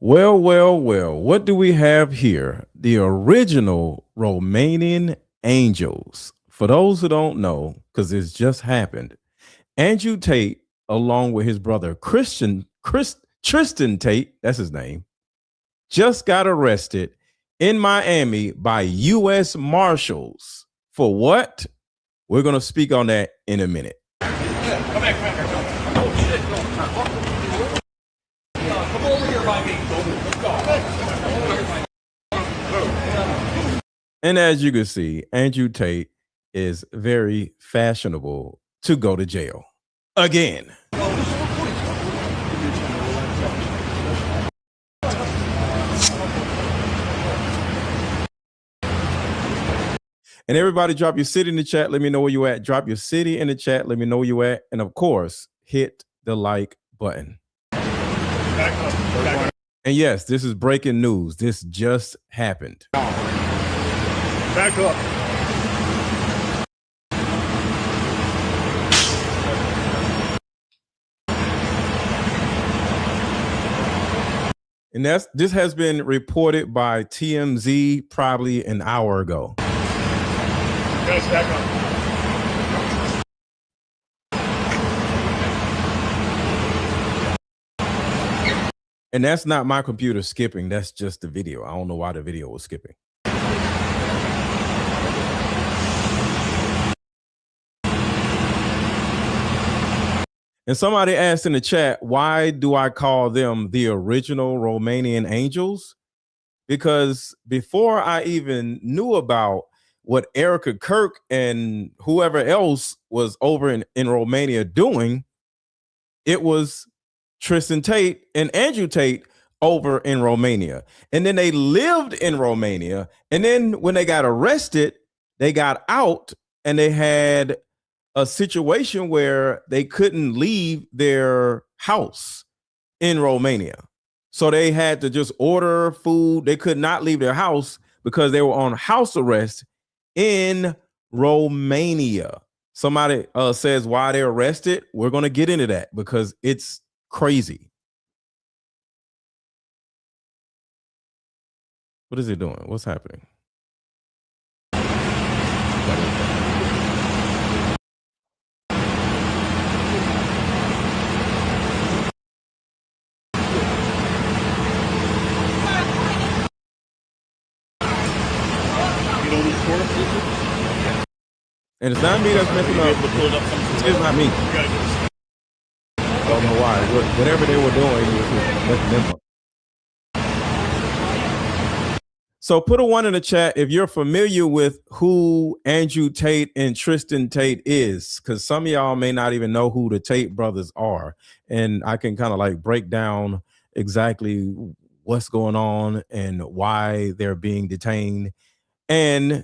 Well, what do we have here? The original Romanian Angels. For those who don't know, because it's just happened, Andrew Tate, along with his brother Tristan Tate, that's his name, just got arrested in Miami by U.S. Marshals. For what? We're going to speak on that in a minute. Come back. Oh, shit. Come over here by me. And as you can see, Andrew Tate is very fashionable to go to jail again. And everybody drop your city in the chat. Let me know where you at. Drop your city in the chat. Let me know where you at. And of course, hit the like button. And yes, this is breaking news. This just happened. Back up. And this has been reported by TMZ probably an hour ago. Guys, back up. And that's not my computer skipping. That's just the video. I don't know why the video was skipping. And somebody asked in the chat, why do I call them the original Romanian Angels? Because before I even knew about what Erica Kirk and whoever else was over in Romania doing, it was Tristan Tate and Andrew Tate over in Romania. And then they lived in Romania. And then when they got arrested, they got out and they had a situation where they couldn't leave their house in Romania. So they had to just order food. They could not leave their house because they were on house arrest in Romania. Somebody says why they're arrested. We're going to get into that because it's crazy. What is it doing? What's happening? And it's not me that's messing up. It's not me. I don't know why. Whatever they were doing was messing them up. So put a 1 in the chat if you're familiar with who Andrew Tate and Tristan Tate is, because some of y'all may not even know who the Tate brothers are. And I can kind of like break down exactly what's going on and why they're being detained and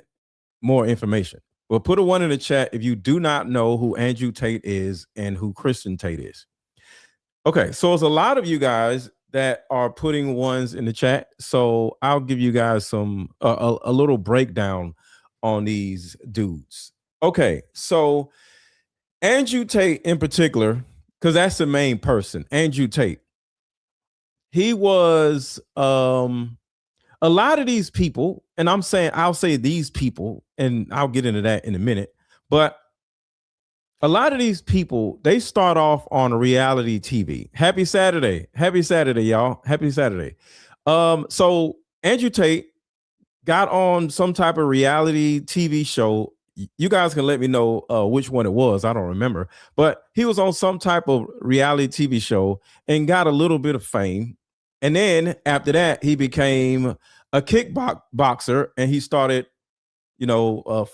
more information. Well, put a 1 in the chat if you do not know who Andrew Tate is and who Tristan Tate is. Okay, so it's a lot of you guys that are putting 1s in the chat. So I'll give you guys some a little breakdown on these dudes. Okay, so Andrew Tate in particular, because that's the main person, Andrew Tate. He was a lot of these people, and I'll say these people, and I'll get into that in a minute, but a lot of these people, they start off on reality TV. Happy Saturday, y'all. Happy Saturday. So Andrew Tate got on some type of reality TV show. You guys can let me know which one it was. I don't remember, but he was on some type of reality TV show and got a little bit of fame. And then after that, he became a kickboxer and he started,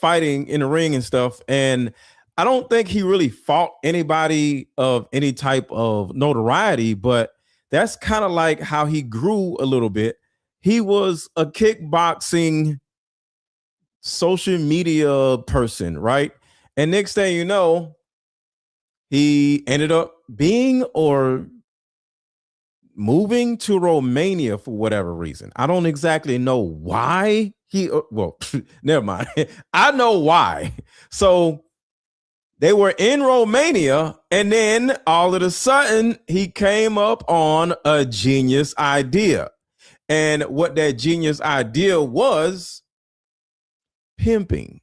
fighting in the ring and stuff. And I don't think he really fought anybody of any type of notoriety, but that's kind of like how he grew a little bit. He was a kickboxing social media person, right? And next thing you know, he ended up being or moving to Romania for whatever reason. I don't exactly know why never mind. I know why. So they were in Romania, and then all of a sudden he came up on a genius idea. And what that genius idea was pimping.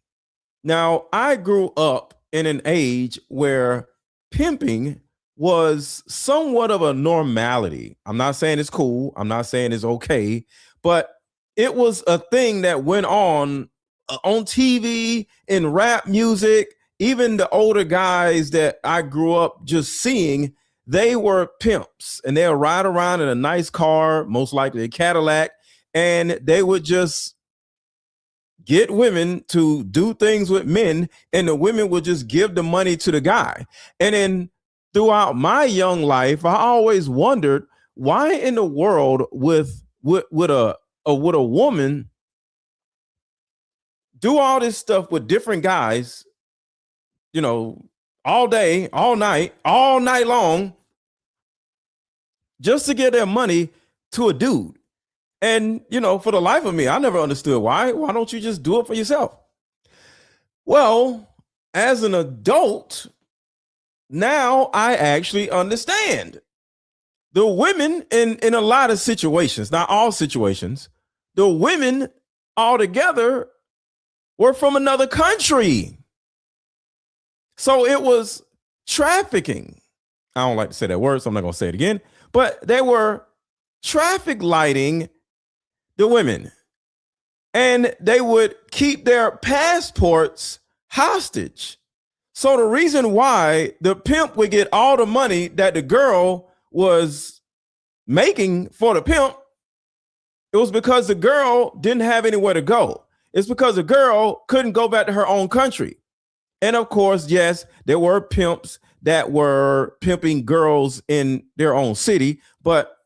Now, I grew up in an age where pimping was somewhat of a normality. I'm not saying it's cool. I'm not saying it's okay, but it was a thing that went on TV, in rap music. Even the older guys that I grew up just seeing, they were pimps, and they'll ride around in a nice car, most likely a Cadillac, and they would just get women to do things with men, and the women would just give the money to the guy. And then throughout my young life, I always wondered, why in the world would a woman do all this stuff with different guys, all day, all night long, just to get their money to a dude? And, for the life of me, I never understood why. Why don't you just do it for yourself? Well, as an adult, now I actually understand. The women in a lot of situations, not all situations, the women altogether were from another country. So it was trafficking. I don't like to say that word, so I'm not going to say it again. But they were traffic lighting the women, and they would keep their passports hostage. So the reason why the pimp would get all the money that the girl was making for the pimp, it was because the girl didn't have anywhere to go. It's because the girl couldn't go back to her own country. And of course, yes, there were pimps that were pimping girls in their own city, but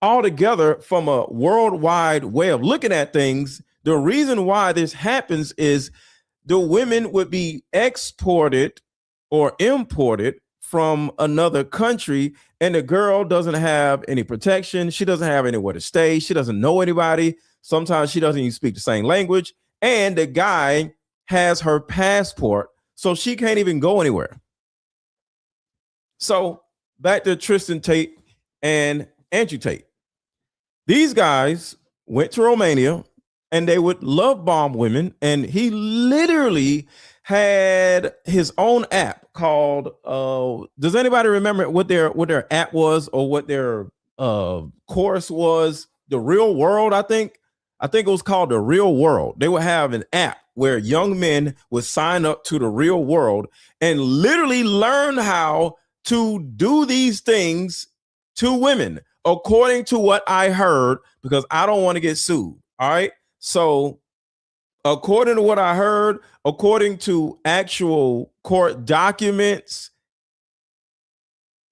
altogether, from a worldwide way of looking at things, the reason why this happens is the women would be exported or imported from another country, and the girl doesn't have any protection. She doesn't have anywhere to stay. She doesn't know anybody. Sometimes she doesn't even speak the same language. And the guy has her passport, so she can't even go anywhere. So back to Tristan Tate and Andrew Tate. These guys went to Romania, and they would love bomb women. And he literally had his own app called, does anybody remember what their app was, or what their course was? The Real World, I think it was called The Real World. They would have an app where young men would sign up to The Real World and literally learn how to do these things to women, according to what I heard, because I don't want to get sued. All right. So according to what I heard, according to actual court documents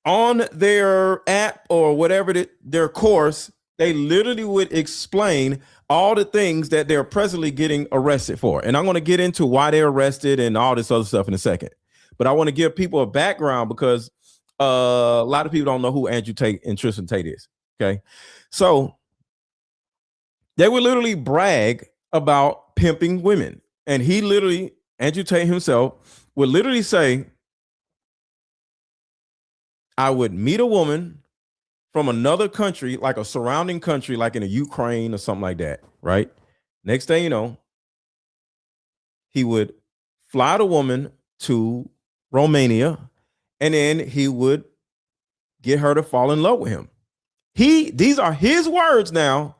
on their app or whatever their course, they literally would explain all the things that they're presently getting arrested for. And I'm going to get into why they're arrested and all this other stuff in a second. But I want to give people a background, because a lot of people don't know who Andrew Tate and Tristan Tate is. Okay. So they would literally brag about pimping women. And Andrew Tate himself would literally say, I would meet a woman from another country, like a surrounding country, like in a Ukraine or something like that. Right. Next thing you know, he would fly the woman to Romania, and then he would get her to fall in love with him. These are his words now.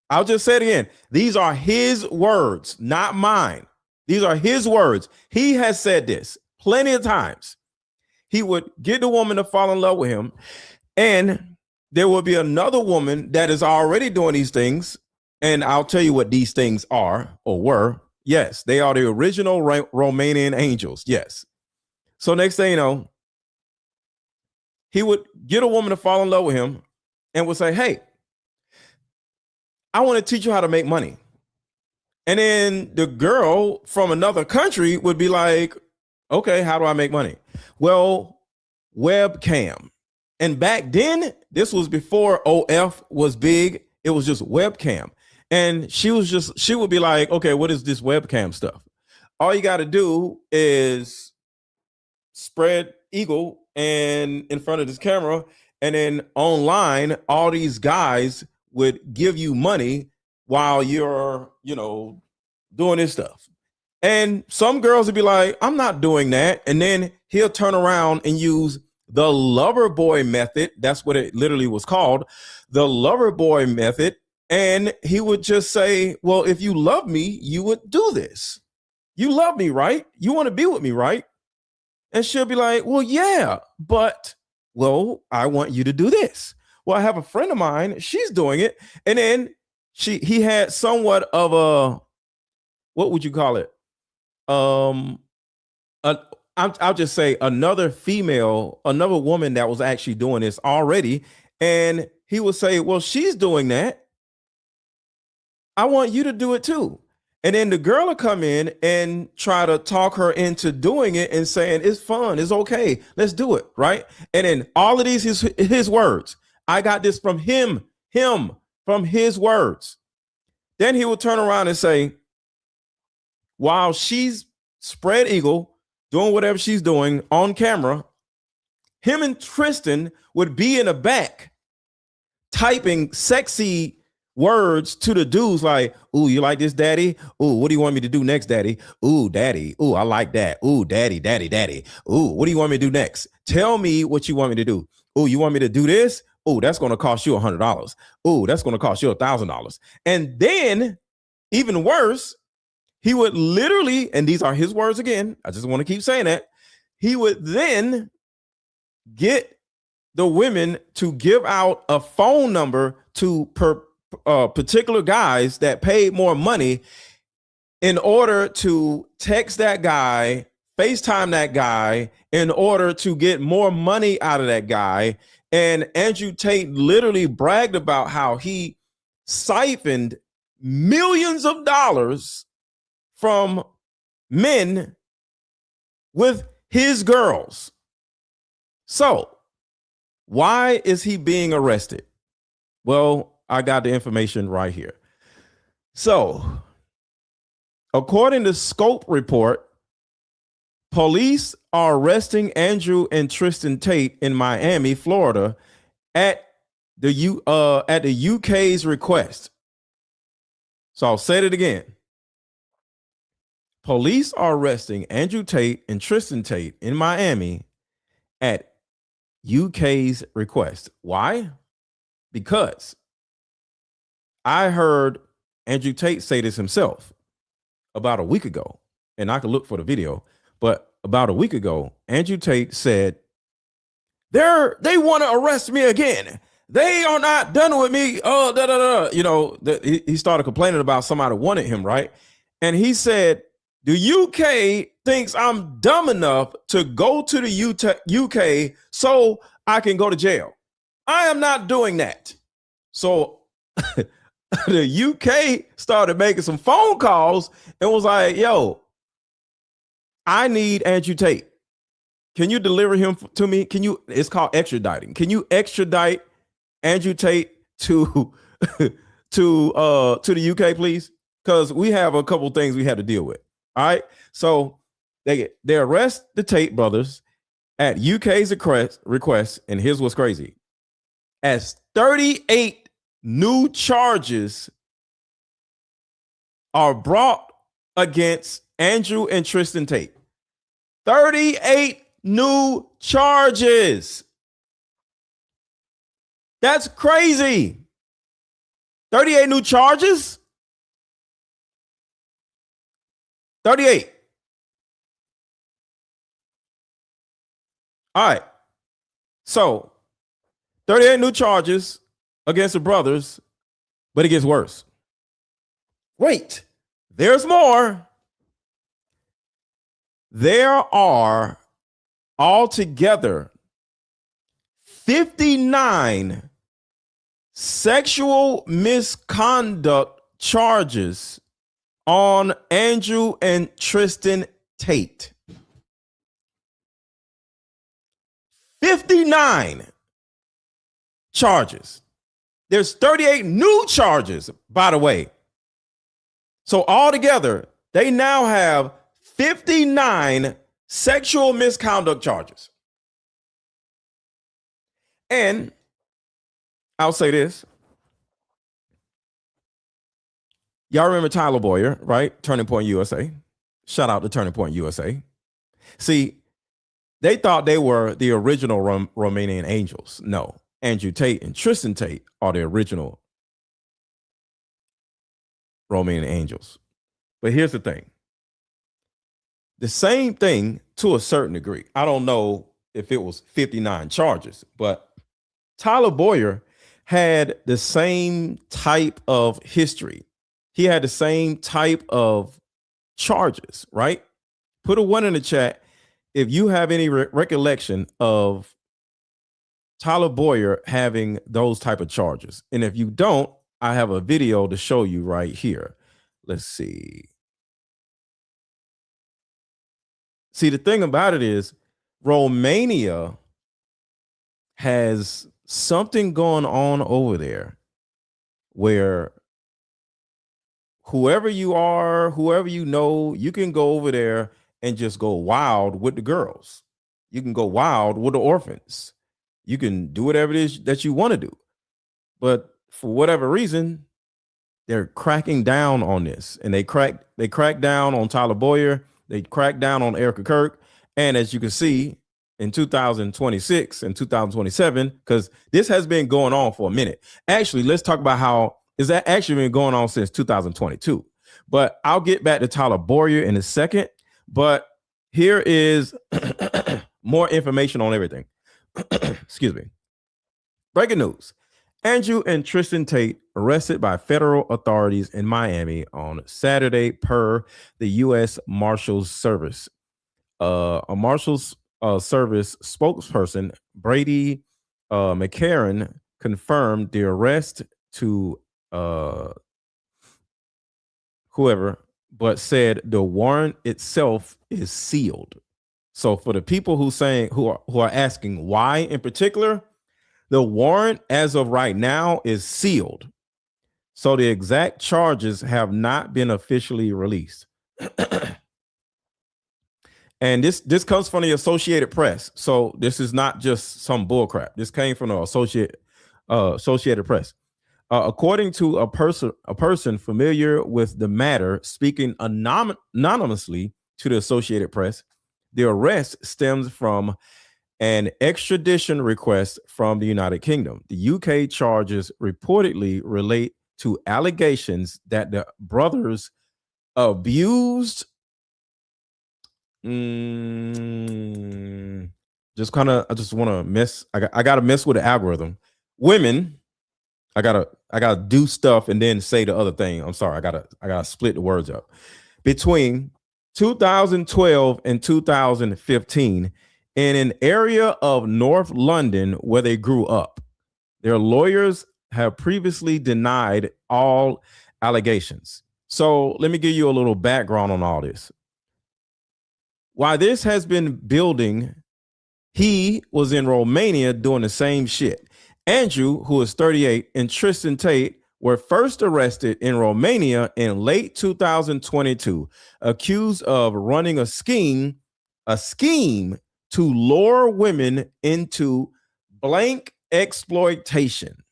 I'll just say it again. These are his words, not mine. These are his words. He has said this plenty of times. He would get the woman to fall in love with him, and there will be another woman that is already doing these things. And I'll tell you what these things are, or were. Yes, they are the original Romanian angels. Yes. So next thing you know, he would get a woman to fall in love with him and would say, hey, I want to teach you how to make money. And then the girl from another country would be like, okay, how do I make money? Well, webcam. And back then, this was before OF was big. It was just webcam. And she would be like, okay, what is this webcam stuff? All you got to do is spread eagle and in front of this camera, and then online, all these guys would give you money while you're, doing this stuff. And some girls would be like, I'm not doing that. And then he'll turn around and use the lover boy method. That's what it literally was called, the lover boy method. And he would just say, well, if you love me, you would do this. You love me, right? You want to be with me, right? And she'll be like, well, yeah, but, well, I want you to do this. Well, I have a friend of mine, she's doing it. And then he had somewhat of a, what would you call it? I'll just say another woman that was actually doing this already. And he would say, well, she's doing that. I want you to do it too. And then the girl will come in and try to talk her into doing it and saying, it's fun, it's okay, let's do it, right? And then all of these his words. I got this from him, from his words. Then he will turn around and say, while she's spread eagle, doing whatever she's doing on camera, him and Tristan would be in the back typing sexy words to the dudes like, ooh, you like this, daddy? Ooh, what do you want me to do next, daddy? Ooh, daddy. Ooh, I like that. Ooh, daddy, daddy, daddy. Ooh, what do you want me to do next? Tell me what you want me to do. Ooh, you want me to do this? Ooh, that's going to cost you $100. Ooh, that's going to cost you $1,000. And then, even worse, he would literally, and these are his words again, I just want to keep saying that, he would then get the women to give out a phone number to particular guys that paid more money in order to text that guy, FaceTime that guy, in order to get more money out of that guy. And Andrew Tate literally bragged about how he siphoned millions of dollars from men with his girls. So why is he being arrested? Well, I got the information right here. So, according to Scope report, police are arresting Andrew and Tristan Tate in Miami, Florida, at the UK's request. So I'll say it again. Police are arresting Andrew Tate and Tristan Tate in Miami at UK's request. Why? Because I heard Andrew Tate say this himself about a week ago, and I could look for the video, but about a week ago, Andrew Tate said, they want to arrest me again. They are not done with me. Oh, da, da, da. He started complaining about somebody wanted him, right? And he said, the UK thinks I'm dumb enough to go to the UK so I can go to jail. I am not doing that. So the UK started making some phone calls and was like, yo, I need Andrew Tate. Can you deliver him to me? It's called extraditing. Can you extradite Andrew Tate to the UK, please? Because we have a couple things we had to deal with. All right. So they arrest the Tate brothers at UK's request. And here's what's crazy. As 38 new charges are brought against Andrew and Tristan Tate. 38 new charges. That's crazy. 38 new charges? 38. All right. So 38 new charges against the brothers, but it gets worse. Wait, there's more. There are altogether 59 sexual misconduct charges on Andrew and Tristan Tate. 59 charges. There's 38 new charges, by the way. So altogether, they now have 59 sexual misconduct charges. And I'll say this. Y'all remember Tyler Boyer, right? Turning Point USA. Shout out to Turning Point USA. See, they thought they were the original Romanian Angels. No, Andrew Tate and Tristan Tate are the original Romanian Angels. But here's the thing. The same thing to a certain degree. I don't know if it was 59 charges, but Tyler Boyer had the same type of history. He had the same type of charges, right? Put a 1 in the chat if you have any recollection of Tyler Boyer having those type of charges. And if you don't, I have a video to show you right here. Let's see. See, the thing about it is Romania has something going on over there where whoever you are, whoever you know, you can go over there and just go wild with the girls. You can go wild with the orphans. You can do whatever it is that you want to do. But for whatever reason, they're cracking down on this. And they cracked down on Tyler Boyer. They cracked down on Erica Kirk. And as you can see, in 2026 and 2027, because this has been going on for a minute. Actually, let's talk about how is that actually been going on since 2022. But I'll get back to Tyler Boyer in a second. But here is more information on everything. Excuse me. Breaking news. Andrew and Tristan Tate arrested by federal authorities in Miami on Saturday per the U.S. Marshals Service. A Marshals Service spokesperson, Brady McCarran, confirmed the arrest to whoever, but said the warrant itself is sealed. So for the people who are asking why in particular, the warrant as of right now is sealed. So the exact charges have not been officially released. And this comes from the Associated Press. So this is not just some bullcrap. This came from the Associated Press. According to a person familiar with the matter, speaking anonymously to the Associated Press, the arrest stems from an extradition request from the United Kingdom. The UK charges reportedly relate to allegations that the brothers abused. I just want to mess. I got to mess with the algorithm. Women. I gotta do stuff and then say the other thing. I'm sorry. I gotta split the words up. Between 2012 and 2015, in an area of North London where they grew up, their lawyers have previously denied all allegations. So let me give you a little background on all this. While this has been building, he was in Romania doing the same shit. Andrew, who is 38, and Tristan Tate were first arrested in Romania in late 2022, accused of running a scheme to lure women into blank exploitation.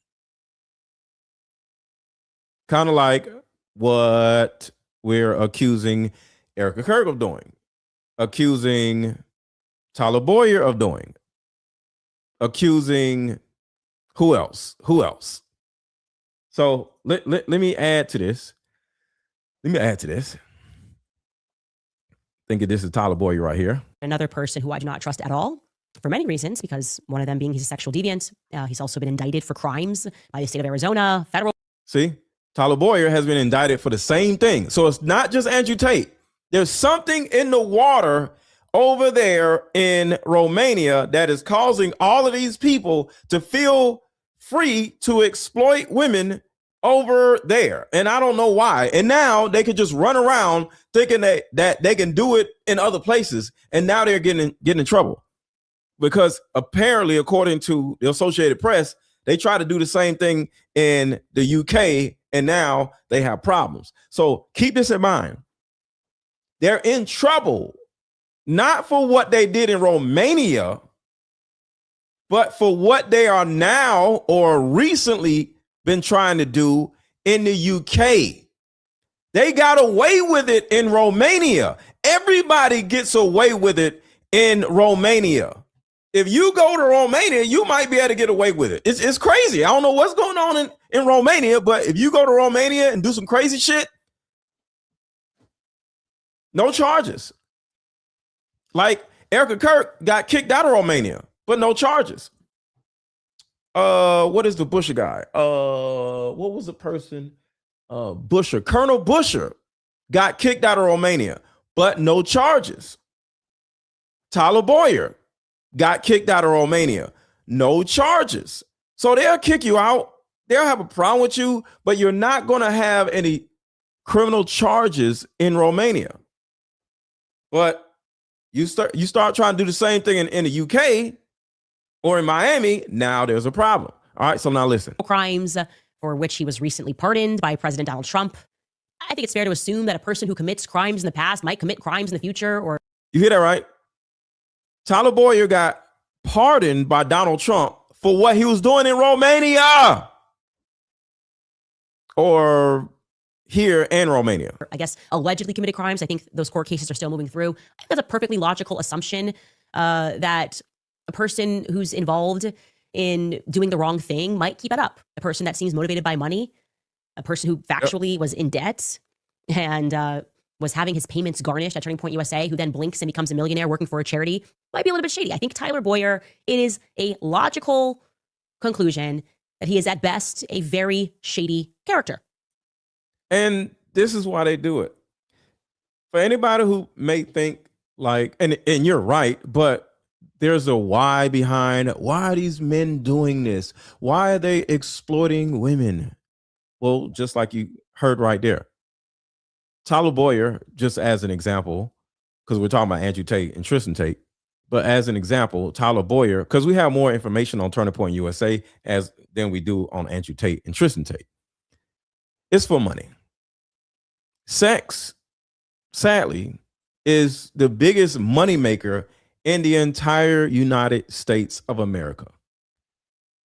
Kind of like what we're accusing Erica Kirk of doing, accusing Tyler Boyer of doing, accusing who else? So let me add to this. Think of this is Tyler Boyer right here. Another person who I do not trust at all for many reasons, because one of them being he's a sexual deviant. He's also been indicted for crimes by the state of Arizona, federal. See, Tyler Boyer has been indicted for the same thing. So it's not just Andrew Tate. There's something in the water over there in Romania that is causing all of these people to feel free to exploit women over there. And I don't know why. And now they could just run around thinking that they can do it in other places. And now they're getting in trouble because apparently, according to the Associated Press, they try to do the same thing in the UK and now they have problems. So keep this in mind. They're in trouble, not for what they did in Romania, but for what they are now or recently been trying to do in the UK. They got away with it in Romania. Everybody gets away with it in Romania. If you go to Romania, you might be able to get away with it. It's crazy. I don't know what's going on in Romania, but if you go to Romania and do some crazy shit, no charges. Like Erica Kirk got kicked out of Romania, but no charges. What is the Busher guy? What was the person? Busher, Colonel Busher got kicked out of Romania, but no charges. Tyler Boyer got kicked out of Romania, no charges. So they'll kick you out. They'll have a problem with you, but you're not going to have any criminal charges in Romania. But you start trying to do the same thing in the UK or in Miami, now there's a problem. All right, so now listen. Crimes for which he was recently pardoned by President Donald Trump. I think it's fair to assume that a person who commits crimes in the past might commit crimes in the future. Or you hear that right? Tyler Boyer got pardoned by Donald Trump for what he was doing in Romania. Or here in Romania. I guess allegedly committed crimes. I think those court cases are still moving through. I think that's a perfectly logical assumption that a person who's involved in doing the wrong thing might keep it up. A person that seems motivated by money, a person who factually was in debt and was having his payments garnished at Turning Point USA, who then blinks and becomes a millionaire working for a charity, might be a little bit shady. I think Tyler Boyer, it is a logical conclusion that he is at best a very shady character. And this is why they do it. For anybody who may think like, and you're right, but there's a why behind why are these men doing this? Why are they exploiting women? Well, just like you heard right there. Tyler Boyer, just as an example, because we're talking about Andrew Tate and Tristan Tate, but as an example, Tyler Boyer, because we have more information on Turning Point USA than we do on Andrew Tate and Tristan Tate. It's for money. Sex, sadly, is the biggest moneymaker in the entire United States of America.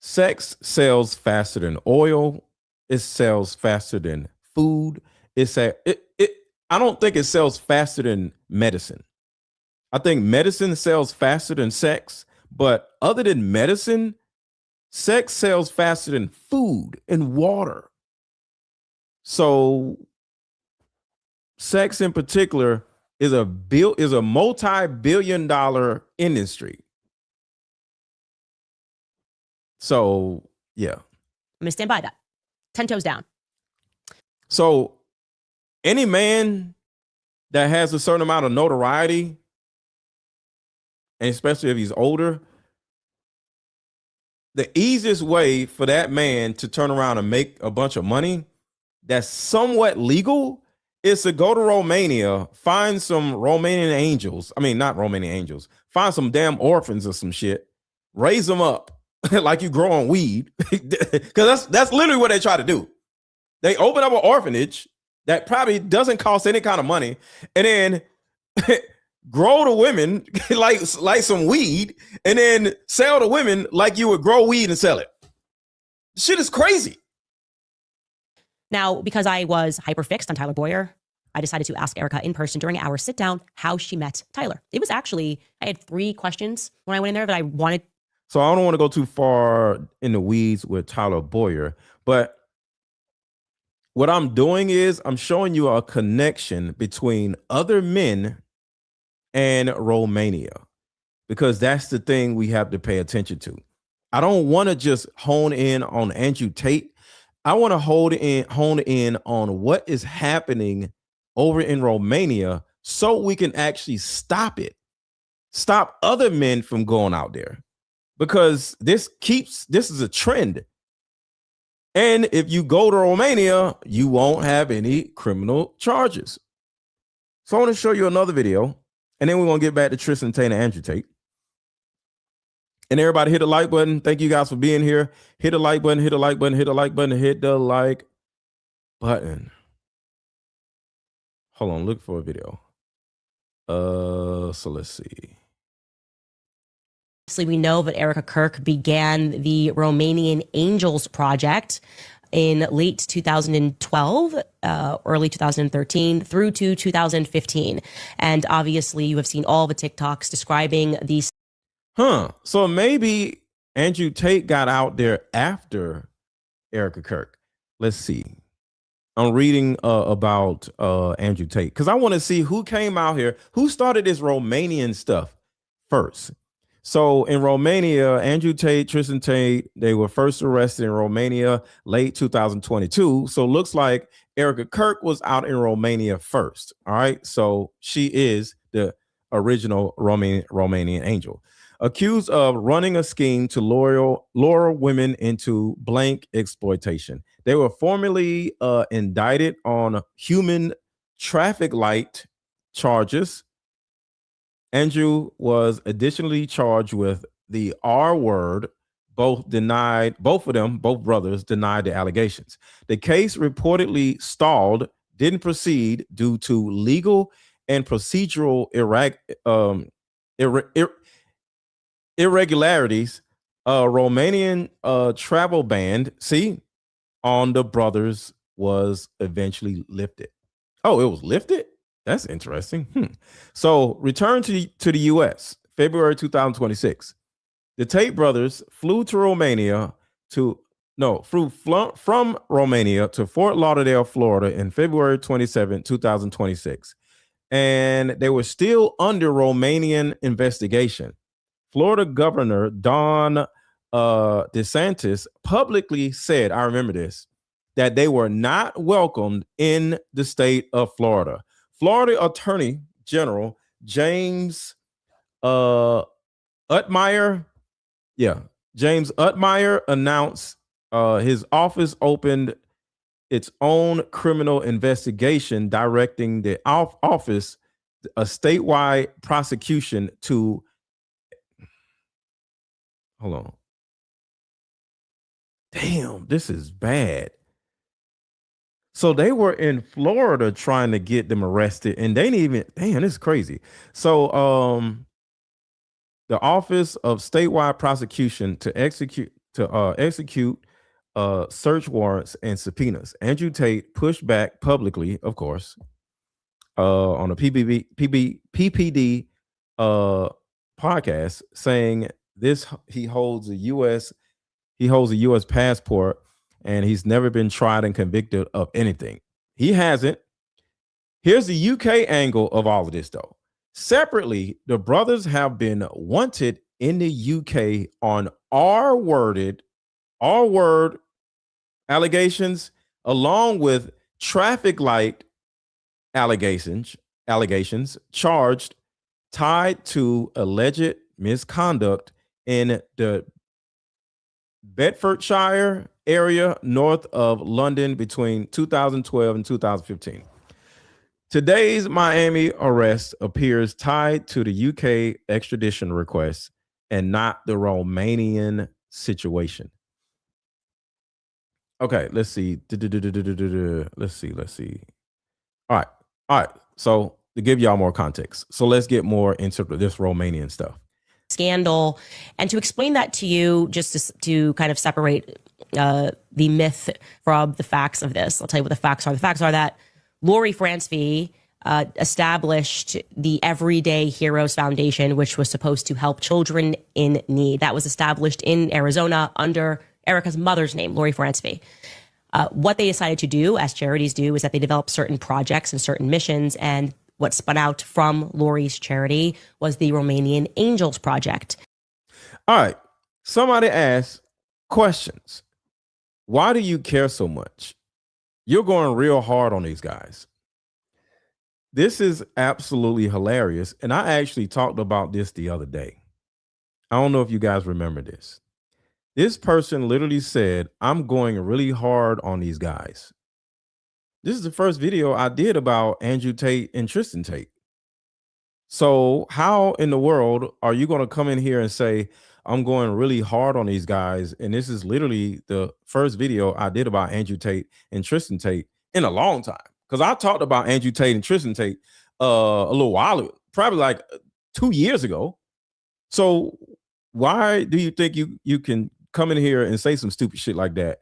Sex sells faster than oil. It sells faster than food. I don't think it sells faster than medicine. I think medicine sells faster than sex, but other than medicine, sex sells faster than food and water. So sex in particular is a multi-billion-dollar industry. So, yeah. I'm going to stand by that. 10 toes down. So any man that has a certain amount of notoriety, and especially if he's older, the easiest way for that man to turn around and make a bunch of money that's somewhat legal is to go to Romania, find some Romanian angels. I mean, not Romanian angels. Find some damn orphans or some shit. Raise them up like you grow on weed. Because that's literally what they try to do. They open up an orphanage that probably doesn't cost any kind of money, and then grow the women like some weed, and then sell the women like you would grow weed and sell it. Shit is crazy. Now, because I was hyperfixed on Tyler Boyer, I decided to ask Erica in person during our sit down how she met Tyler. It was actually, I had 3 questions when I went in there that I wanted. So I don't want to go too far in the weeds with Tyler Boyer, but what I'm doing is I'm showing you a connection between other men and Romania, because that's the thing we have to pay attention to. I don't want to just hone in on Andrew Tate. I want to hone in on what is happening over in Romania so we can actually stop it. Stop other men from going out there, because this is a trend. And if you go to Romania, you won't have any criminal charges. So I want to show you another video, and then we're going to get back to Tristan Tate and Andrew Tate. And everybody hit the like button. Thank you guys for being here. Hit the like button, hit the like button, hit the like button, hit the like button. Hold on, look for a video. So let's see. Obviously, we know that Erica Kirk began the Romanian Angels Project. in late 2012, early 2013 through to 2015. And obviously you have seen all the TikToks describing these. So maybe Andrew Tate got out there after Erica Kirk. Let's see. I'm reading about Andrew Tate because I want to see who came out here, who started this Romanian stuff first. So in Romania, Andrew Tate, Tristan Tate, they were first arrested in Romania late 2022. So it looks like Erica Kirk was out in Romania first. All right. So she is the original Romanian angel, accused of running a scheme to lure women into blank exploitation. They were formally indicted on human traffic light charges. Andrew was additionally charged with the R word. Both brothers denied the allegations. The case reportedly stalled, didn't proceed due to legal and procedural irregularities. Romanian travel ban, on the brothers was eventually lifted. Oh, it was lifted? That's interesting. So return to the U.S. February 2026. The Tate brothers flew to Romania from Romania to Fort Lauderdale, Florida in February 27, 2026. And they were still under Romanian investigation. Florida Governor Don DeSantis publicly said, I remember this, that they were not welcomed in the state of Florida. Florida Attorney General James Utmeyer announced his office opened its own criminal investigation, directing the office a statewide prosecution to hold on. Damn, this is bad. So they were in Florida trying to get them arrested, and they didn't even. Damn, this is crazy. So, the Office of Statewide Prosecution to execute search warrants and subpoenas. Andrew Tate pushed back publicly, of course, on a PPD podcast, saying he holds a U.S. passport and he's never been tried and convicted of anything. He hasn't. Here's the UK angle of all of this, though. Separately, the brothers have been wanted in the UK on R-word allegations, along with traffic light allegations charged tied to alleged misconduct in the Bedfordshire area north of London between 2012 and 2015. Today's Miami arrest appears tied to the UK extradition request and not the Romanian situation. Okay, let's see. Let's see. All right. So to give y'all more context, so let's get more into this Romanian stuff. Scandal, and to explain that to you, just to kind of separate the myth from the facts of this. I'll tell you what the facts are. The facts are that Lori Francevy established the Everyday Heroes Foundation, which was supposed to help children in need. That was established in Arizona under Erica's mother's name, Lori Francevy. What they decided to do, as charities do, is that they developed certain projects and certain missions, and what spun out from Lori's charity was the Romanian Angels Project. All right. Somebody asked questions. Why do you care so much? You're going real hard on these guys. This is absolutely hilarious. And I actually talked about this the other day. I don't know if you guys remember this. This person literally said, I'm going really hard on these guys. This is the first video I did about Andrew Tate and Tristan Tate. So how in the world are you going to come in here and say, I'm going really hard on these guys? And this is literally the first video I did about Andrew Tate and Tristan Tate in a long time. Because I talked about Andrew Tate and Tristan Tate a little while ago, probably like 2 years ago. So why do you think you can come in here and say some stupid shit like that?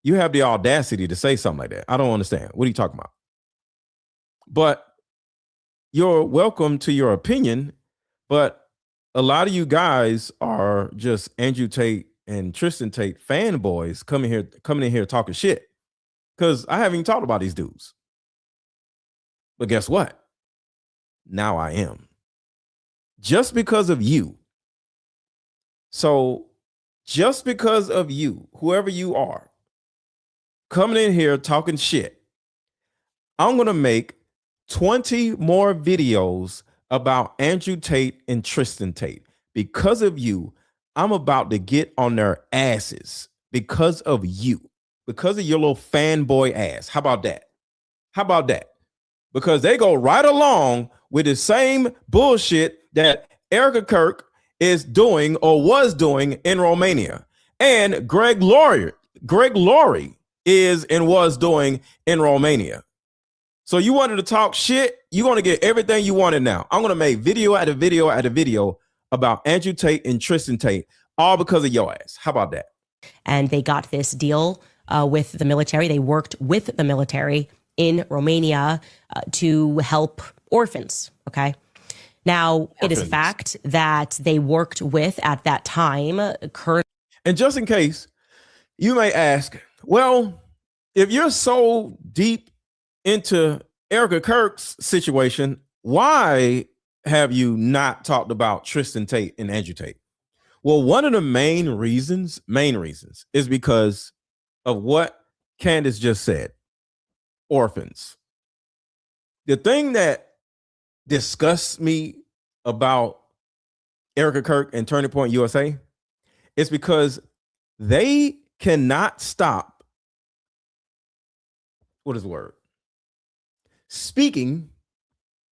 you have the audacity to say something like that. I don't understand. What are you talking about? But you're welcome to your opinion, but a lot of you guys are just Andrew Tate and Tristan Tate fanboys coming in here talking shit. Because I haven't even talked about these dudes. But guess what? Now I am. Just because of you. So just because of you, whoever you are, coming in here talking shit, I'm going to make 20 more videos about Andrew Tate and Tristan Tate. Because of you, I'm about to get on their asses because of you, because of your little fanboy ass. How about that? How about that? Because they go right along with the same bullshit that Erica Kirk is doing or was doing in Romania. And Greg Laurie is and was doing in Romania. So you wanted to talk shit, you're going to get everything you wanted now. I'm going to make video after video after video about Andrew Tate and Tristan Tate, all because of your ass. How about that? And they got this deal with the military. They worked with the military in Romania to help orphans, okay? Now, it is a fact that they worked with, at that time, And just in case, you may ask, well, if you're so deep into Erica Kirk's situation, why have you not talked about Tristan Tate and Andrew Tate? Well, one of the main reasons is because of what Candace just said. Orphans. The thing that disgusts me about Erica Kirk and Turning Point USA is because they cannot stop, what is the word? Speaking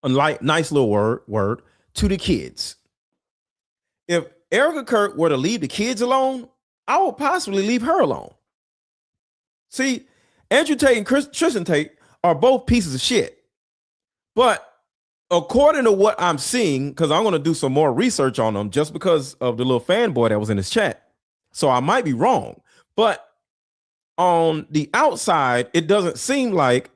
a nice little word to the kids. If Erica Kirk were to leave the kids alone, I would possibly leave her alone. See, Andrew Tate and Tristan Tate are both pieces of shit. But according to what I'm seeing, because I'm going to do some more research on them just because of the little fanboy that was in his chat. So I might be wrong. But on the outside, it doesn't seem like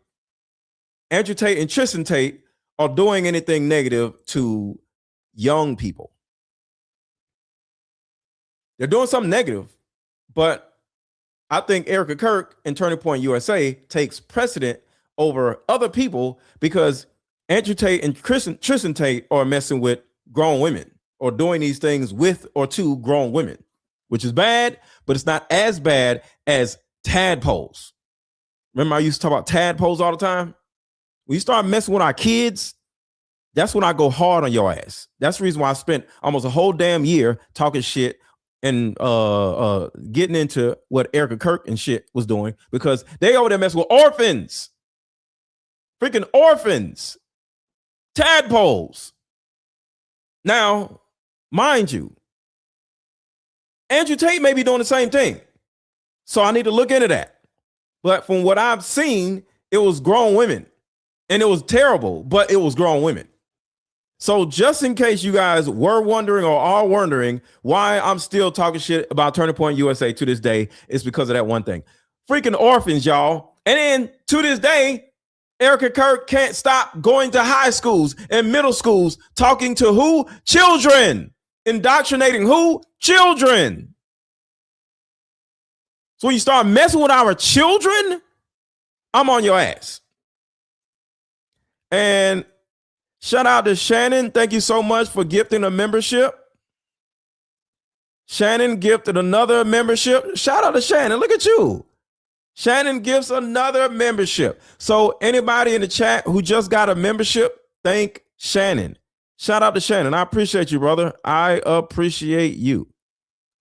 Andrew Tate and Tristan Tate are doing anything negative to young people. They're doing something negative, but I think Erica Kirk and Turning Point USA takes precedent over other people because Andrew Tate and Tristan Tate are messing with grown women or doing these things with or to grown women, which is bad, but it's not as bad as tadpoles. Remember I used to talk about tadpoles all the time? When you start messing with our kids, that's when I go hard on your ass. That's the reason why I spent almost a whole damn year talking shit and getting into what Erica Kirk and shit was doing because they over there messing with orphans. Freaking orphans. Tadpoles. Now, mind you, Andrew Tate may be doing the same thing. So I need to look into that. But from what I've seen, it was grown women. And it was terrible, but it was grown women. So just in case you guys were wondering or are wondering why I'm still talking shit about Turning Point USA to this day, it's because of that one thing. Freaking orphans, y'all. And then to this day, Erica Kirk can't stop going to high schools and middle schools, talking to who? Children. Indoctrinating who? Children. So when you start messing with our children, I'm on your ass. And shout out to Shannon. Thank you so much for gifting a membership. Shannon gifted another membership. Shout out to Shannon. Look at you. Shannon gives another membership. So anybody in the chat who just got a membership, thank Shannon. Shout out to Shannon. I appreciate you, brother. I appreciate you.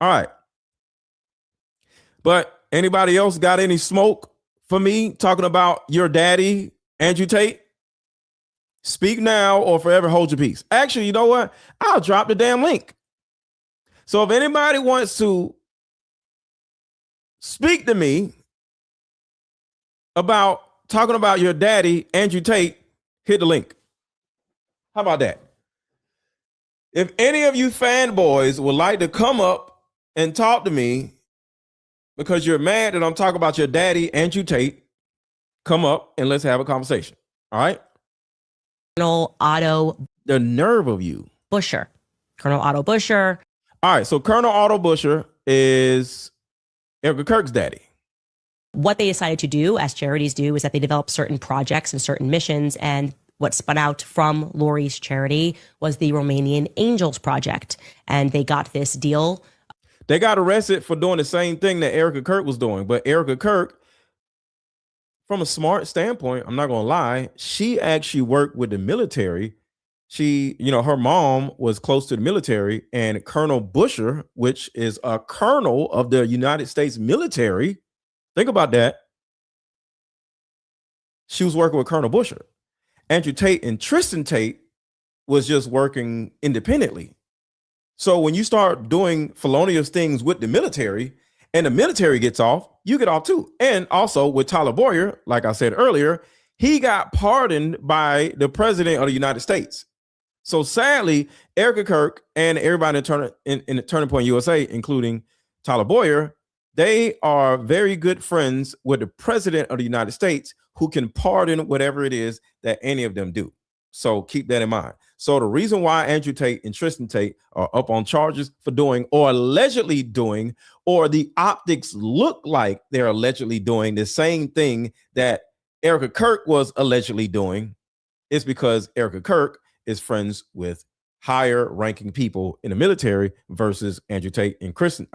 All right. But anybody else got any smoke for me talking about your daddy, Andrew Tate? Speak now or forever hold your peace. Actually, you know what? I'll drop the damn link. So if anybody wants to speak to me about talking about your daddy, Andrew Tate, hit the link. How about that? If any of you fanboys would like to come up and talk to me because you're mad that I'm talking about your daddy, Andrew Tate, come up and let's have a conversation. All right? Colonel Otto The nerve of you. Busher. Colonel Otto Busher. All right, so Colonel Otto Busher is Erica Kirk's daddy. What they decided to do, as charities do, is that they develop certain projects and certain missions. And what spun out from Lori's charity was the Romanian Angels Project. And they got this deal. They got arrested for doing the same thing that Erica Kirk was doing. But Erica Kirk, from a smart standpoint, I'm not going to lie, she actually worked with the military. She, her mom was close to the military, and Colonel Busher, which is a colonel of the United States military, think about that. She was working with Colonel Busher. Andrew Tate and Tristan Tate was just working independently. So when you start doing felonious things with the military and the military gets off, you get off too. And also with Tyler Boyer, like I said earlier, he got pardoned by the president of the United States. So sadly, Erica Kirk and everybody in the Turning Point USA, including Tyler Boyer, they are very good friends with the president of the United States, who can pardon whatever it is that any of them do. So keep that in mind. So the reason why Andrew Tate and Tristan Tate are up on charges for doing or allegedly doing, or the optics look like they're allegedly doing the same thing that Erica Kirk was allegedly doing, is because Erica Kirk is friends with higher ranking people in the military versus Andrew Tate and Tristan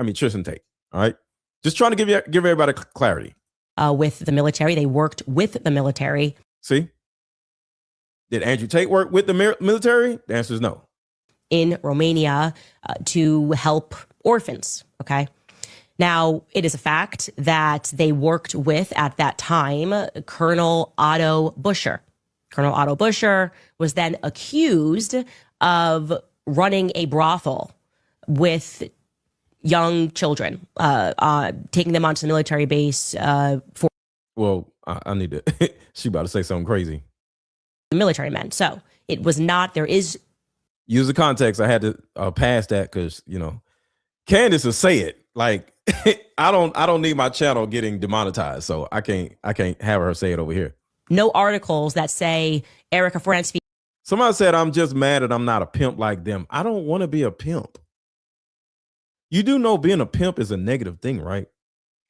Tate. All right. Just trying to give everybody clarity. With the military, they worked with the military. See? Did Andrew Tate work with the military? The answer is no. In Romania to help orphans. Okay. Now, it is a fact that they worked with, at that time, Colonel Otto Busher. Colonel Otto Busher was then accused of running a brothel with young children, taking them onto the military base for. Well, I need to. She about to say something crazy. Military men. So it was not. There is. Use the context. I had to pass that because Candace will say it. Like I don't need my channel getting demonetized, so I can't have her say it over here. No articles that say Erica France. Somebody said I'm just mad that I'm not a pimp like them. I don't want to be a pimp. You do know being a pimp is a negative thing, right?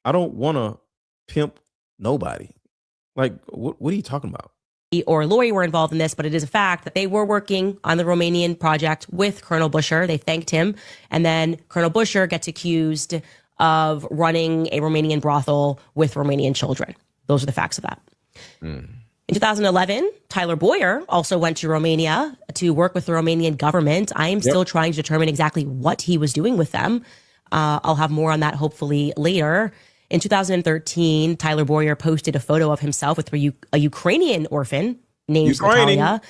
I don't want to pimp nobody. Like, what are you talking about? Or Lori were involved in this, but it is a fact that they were working on the Romanian project with Colonel Busher. They thanked him. And then Colonel Busher gets accused of running a Romanian brothel with Romanian children. Those are the facts of that. In 2011, Tyler Boyer also went to Romania to work with the Romanian government. I am still trying to determine exactly what he was doing with them. I'll have more on that hopefully later. In 2013, Tyler Boyer posted a photo of himself with a Ukrainian orphan named Natalia.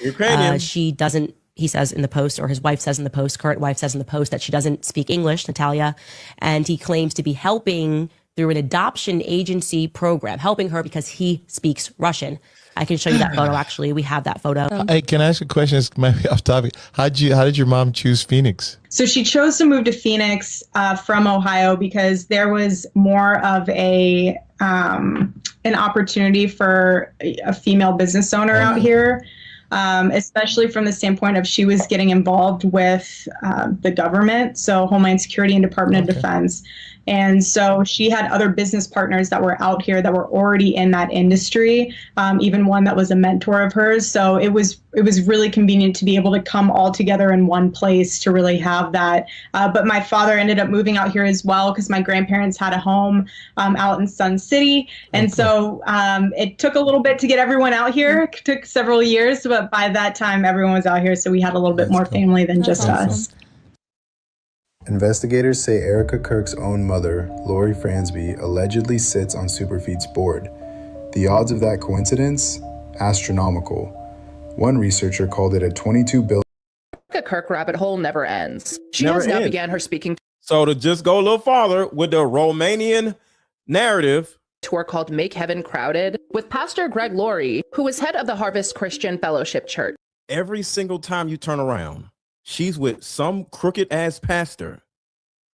She doesn't, he says in the post, or his wife says in the post, current wife says in the post, that she doesn't speak English, Natalia. And he claims to be helping through an adoption agency program, helping her because he speaks Russian. I can show you that photo, actually. We have that photo. Hey, can I ask a question? It's maybe off topic. How did your mom choose Phoenix? So she chose to move to Phoenix from Ohio because there was more of an opportunity for a female business owner out here, especially from the standpoint of she was getting involved with the government, so Homeland Security and Department of Defense. And so she had other business partners that were out here that were already in that industry, even one that was a mentor of hers. So it was really convenient to be able to come all together in one place to really have that. But my father ended up moving out here as well because my grandparents had a home out in Sun City. And so it took a little bit to get everyone out here. It took several years, but by that time, everyone was out here. So we had a little bit more family than just us. Investigators say Erica Kirk's own mother, Lori Fransby, allegedly sits on Superfeed's board. The odds of that coincidence? Astronomical. One researcher called it a $22 billion. Erica Kirk rabbit hole never ends. She has now began her speaking So to just go a little farther with the Romanian narrative tour called Make Heaven Crowded with Pastor Greg Laurie, who is head of the Harvest Christian Fellowship Church. Every single time you turn around, she's with some crooked ass pastor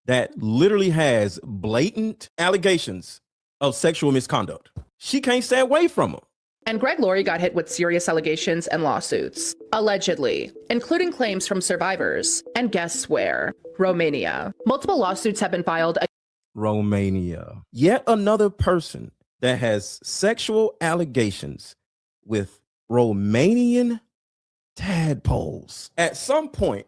that literally has blatant allegations of sexual misconduct. She can't stay away from them. And Greg Laurie got hit with serious allegations and lawsuits, allegedly, including claims from survivors. And guess where? Romania. Multiple lawsuits have been filed. Romania. Yet another person that has sexual allegations with Romanian tadpoles. At some point,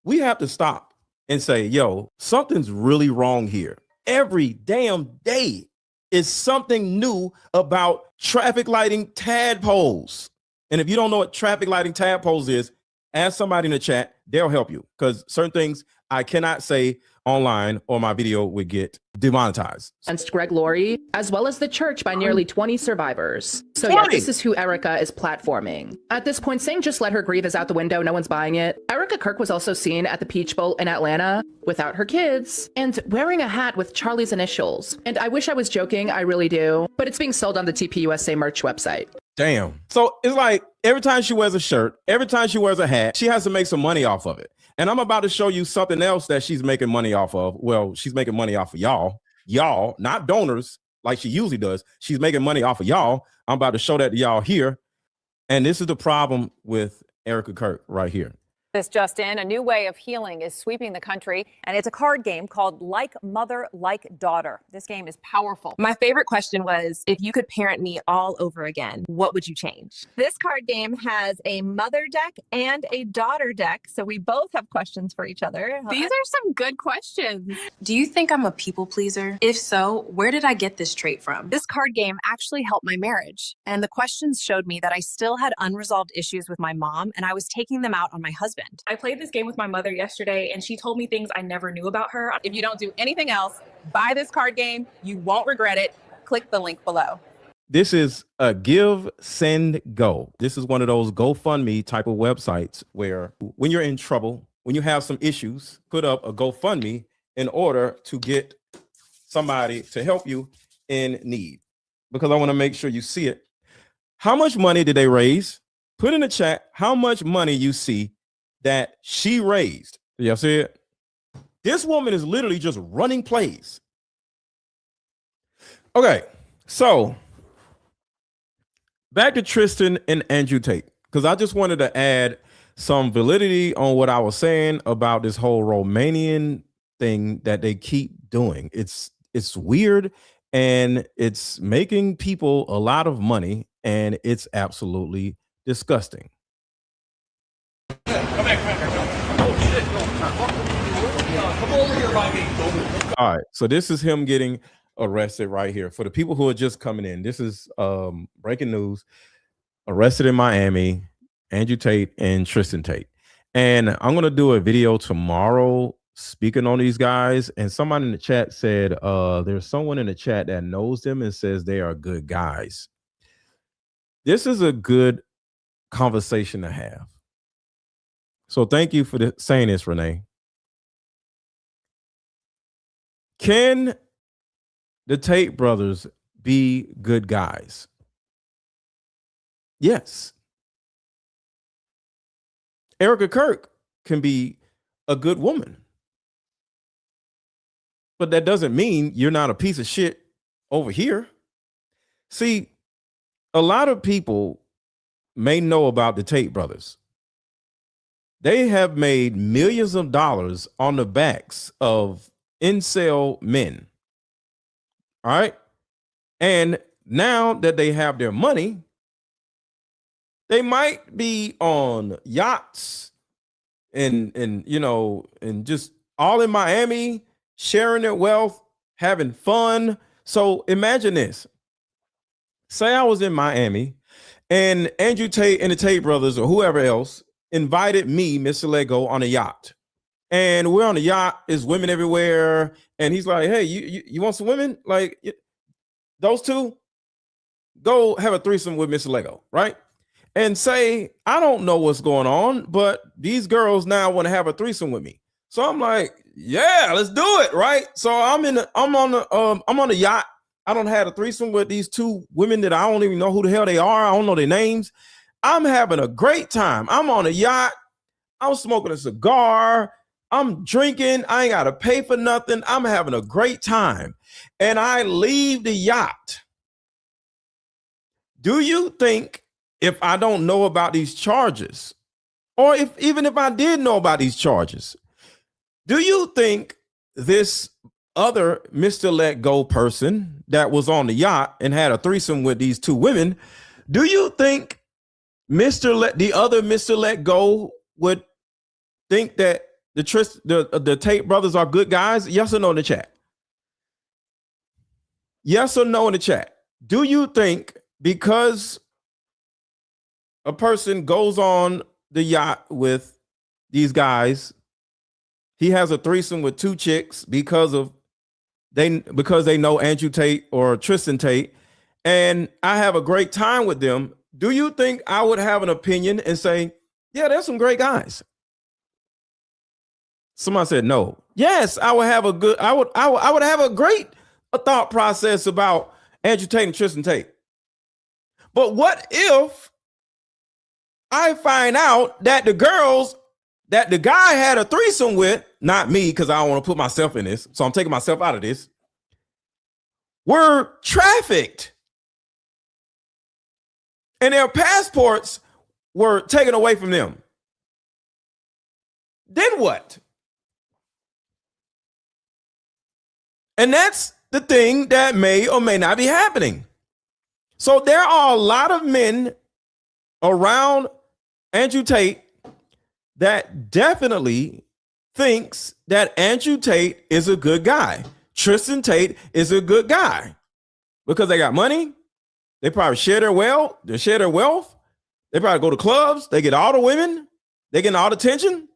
we have to stop and say, yo, something's really wrong here. Every damn day is something new about traffic lighting tadpoles. And if you don't know what traffic lighting tadpoles is, ask somebody in the chat. They'll help you, because certain things I cannot say online or my video would get demonetized. Against Greg Laurie, as well as the church, by nearly 20 survivors. So 20. yeah, this is who Erica is platforming. At this point, saying just let her grieve is out the window. No one's buying it. Erica Kirk was also seen at the Peach Bowl in Atlanta without her kids and wearing a hat with Charlie's initials. And I wish I was joking. I really do. But it's being sold on the TPUSA merch website. Damn. So it's like every time she wears a shirt, every time she wears a hat, she has to make some money off of it. And I'm about to show you something else that she's making money off of. Well, she's making money off of y'all, not donors like she usually does. She's making money off of y'all. I'm about to show that to y'all here. And this is the problem with Erica Kirk right here. This just in, a new way of healing is sweeping the country, and it's a card game called Like Mother, Like Daughter. This game is powerful. My favorite question was, if you could parent me all over again, what would you change? This card game has a mother deck and a daughter deck, so we both have questions for each other. These are some good questions. Do you think I'm a people pleaser? If so, where did I get this trait from? This card game actually helped my marriage, and the questions showed me that I still had unresolved issues with my mom, and I was taking them out on my husband. I played this game with my mother yesterday, and she told me things I never knew about her. If you don't do anything else, buy this card game. You won't regret it. Click the link below. This is a give, send, go. This is one of those GoFundMe type of websites where when you're in trouble, when you have some issues, put up a GoFundMe in order to get somebody to help you in need. Because I want to make sure you see it. How much money did they raise? Put in the chat how much money you see that she raised. Y'all see it? This woman is literally just running plays. Okay, so back to Tristan and Andrew Tate, because I just wanted to add some validity on what I was saying about this whole Romanian thing that they keep doing. It's weird, and it's making people a lot of money, and it's absolutely disgusting. Come back. Oh shit, no. Come over here by me. All right, so this is him getting arrested right here. For the people who are just coming in, this is breaking news. Arrested in Miami, Andrew Tate and Tristan Tate. And I'm going to do a video tomorrow speaking on these guys. And someone in the chat said there's someone in the chat that knows them and says they are good guys. This is a good conversation to have. So thank you for saying this, Renee. Can the Tate brothers be good guys? Yes. Erica Kirk can be a good woman. But that doesn't mean you're not a piece of shit over here. See, a lot of people may know about the Tate brothers. They have made millions of dollars on the backs of incel men. All right. And now that they have their money, they might be on yachts and you know, and just all in Miami, sharing their wealth, having fun. So imagine this. Say I was in Miami and Andrew Tate and the Tate brothers or whoever else invited me, Mr. Lego, on a yacht. And we're on the yacht, there's women everywhere. And he's like, hey, you want some women? Like those two? Go have a threesome with Mr. Lego, right? And say, I don't know what's going on, but these girls now want to have a threesome with me. So I'm like, yeah, let's do it, right? So I'm on the yacht. I don't have a threesome with these two women that I don't even know who the hell they are. I don't know their names. I'm having a great time. I'm on a yacht. I'm smoking a cigar. I'm drinking. I ain't got to pay for nothing. I'm having a great time. And I leave the yacht. Do you think if I don't know about these charges, or even if I did know about these charges, do you think this other Mr. Let Go person that was on the yacht and had a threesome with these two women, do you think the other Mr. Let Go would think that the Tate brothers are good guys? Yes or no in the chat? Yes or no in the chat? Do you think because a person goes on the yacht with these guys, he has a threesome with two chicks because they know Andrew Tate or Tristan Tate, and I have a great time with them, do you think I would have an opinion and say, yeah, there's some great guys? Somebody said no. Yes, I would have a great thought process about Andrew Tate and Tristan Tate. But what if I find out that the girls that the guy had a threesome with, not me, because I don't want to put myself in this, so I'm taking myself out of this, were trafficked and their passports were taken away from them? Then what? And that's the thing that may or may not be happening. So there are a lot of men around Andrew Tate that definitely thinks that Andrew Tate is a good guy. Tristan Tate is a good guy because they got money. They probably share their wealth. They share their wealth. They probably go to clubs. They get all the women. They get all the attention.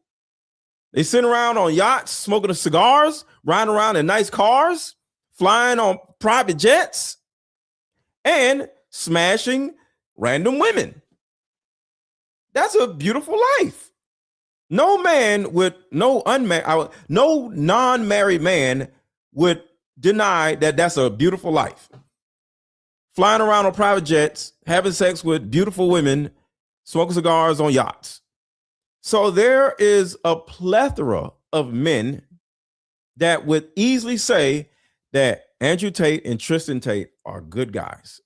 They sit around on yachts, smoking cigars, riding around in nice cars, flying on private jets, and smashing random women. That's a beautiful life. No man would, no non-married man would deny that that's a beautiful life. Flying around on private jets, having sex with beautiful women, smoking cigars on yachts. So there is a plethora of men that would easily say that Andrew Tate and Tristan Tate are good guys.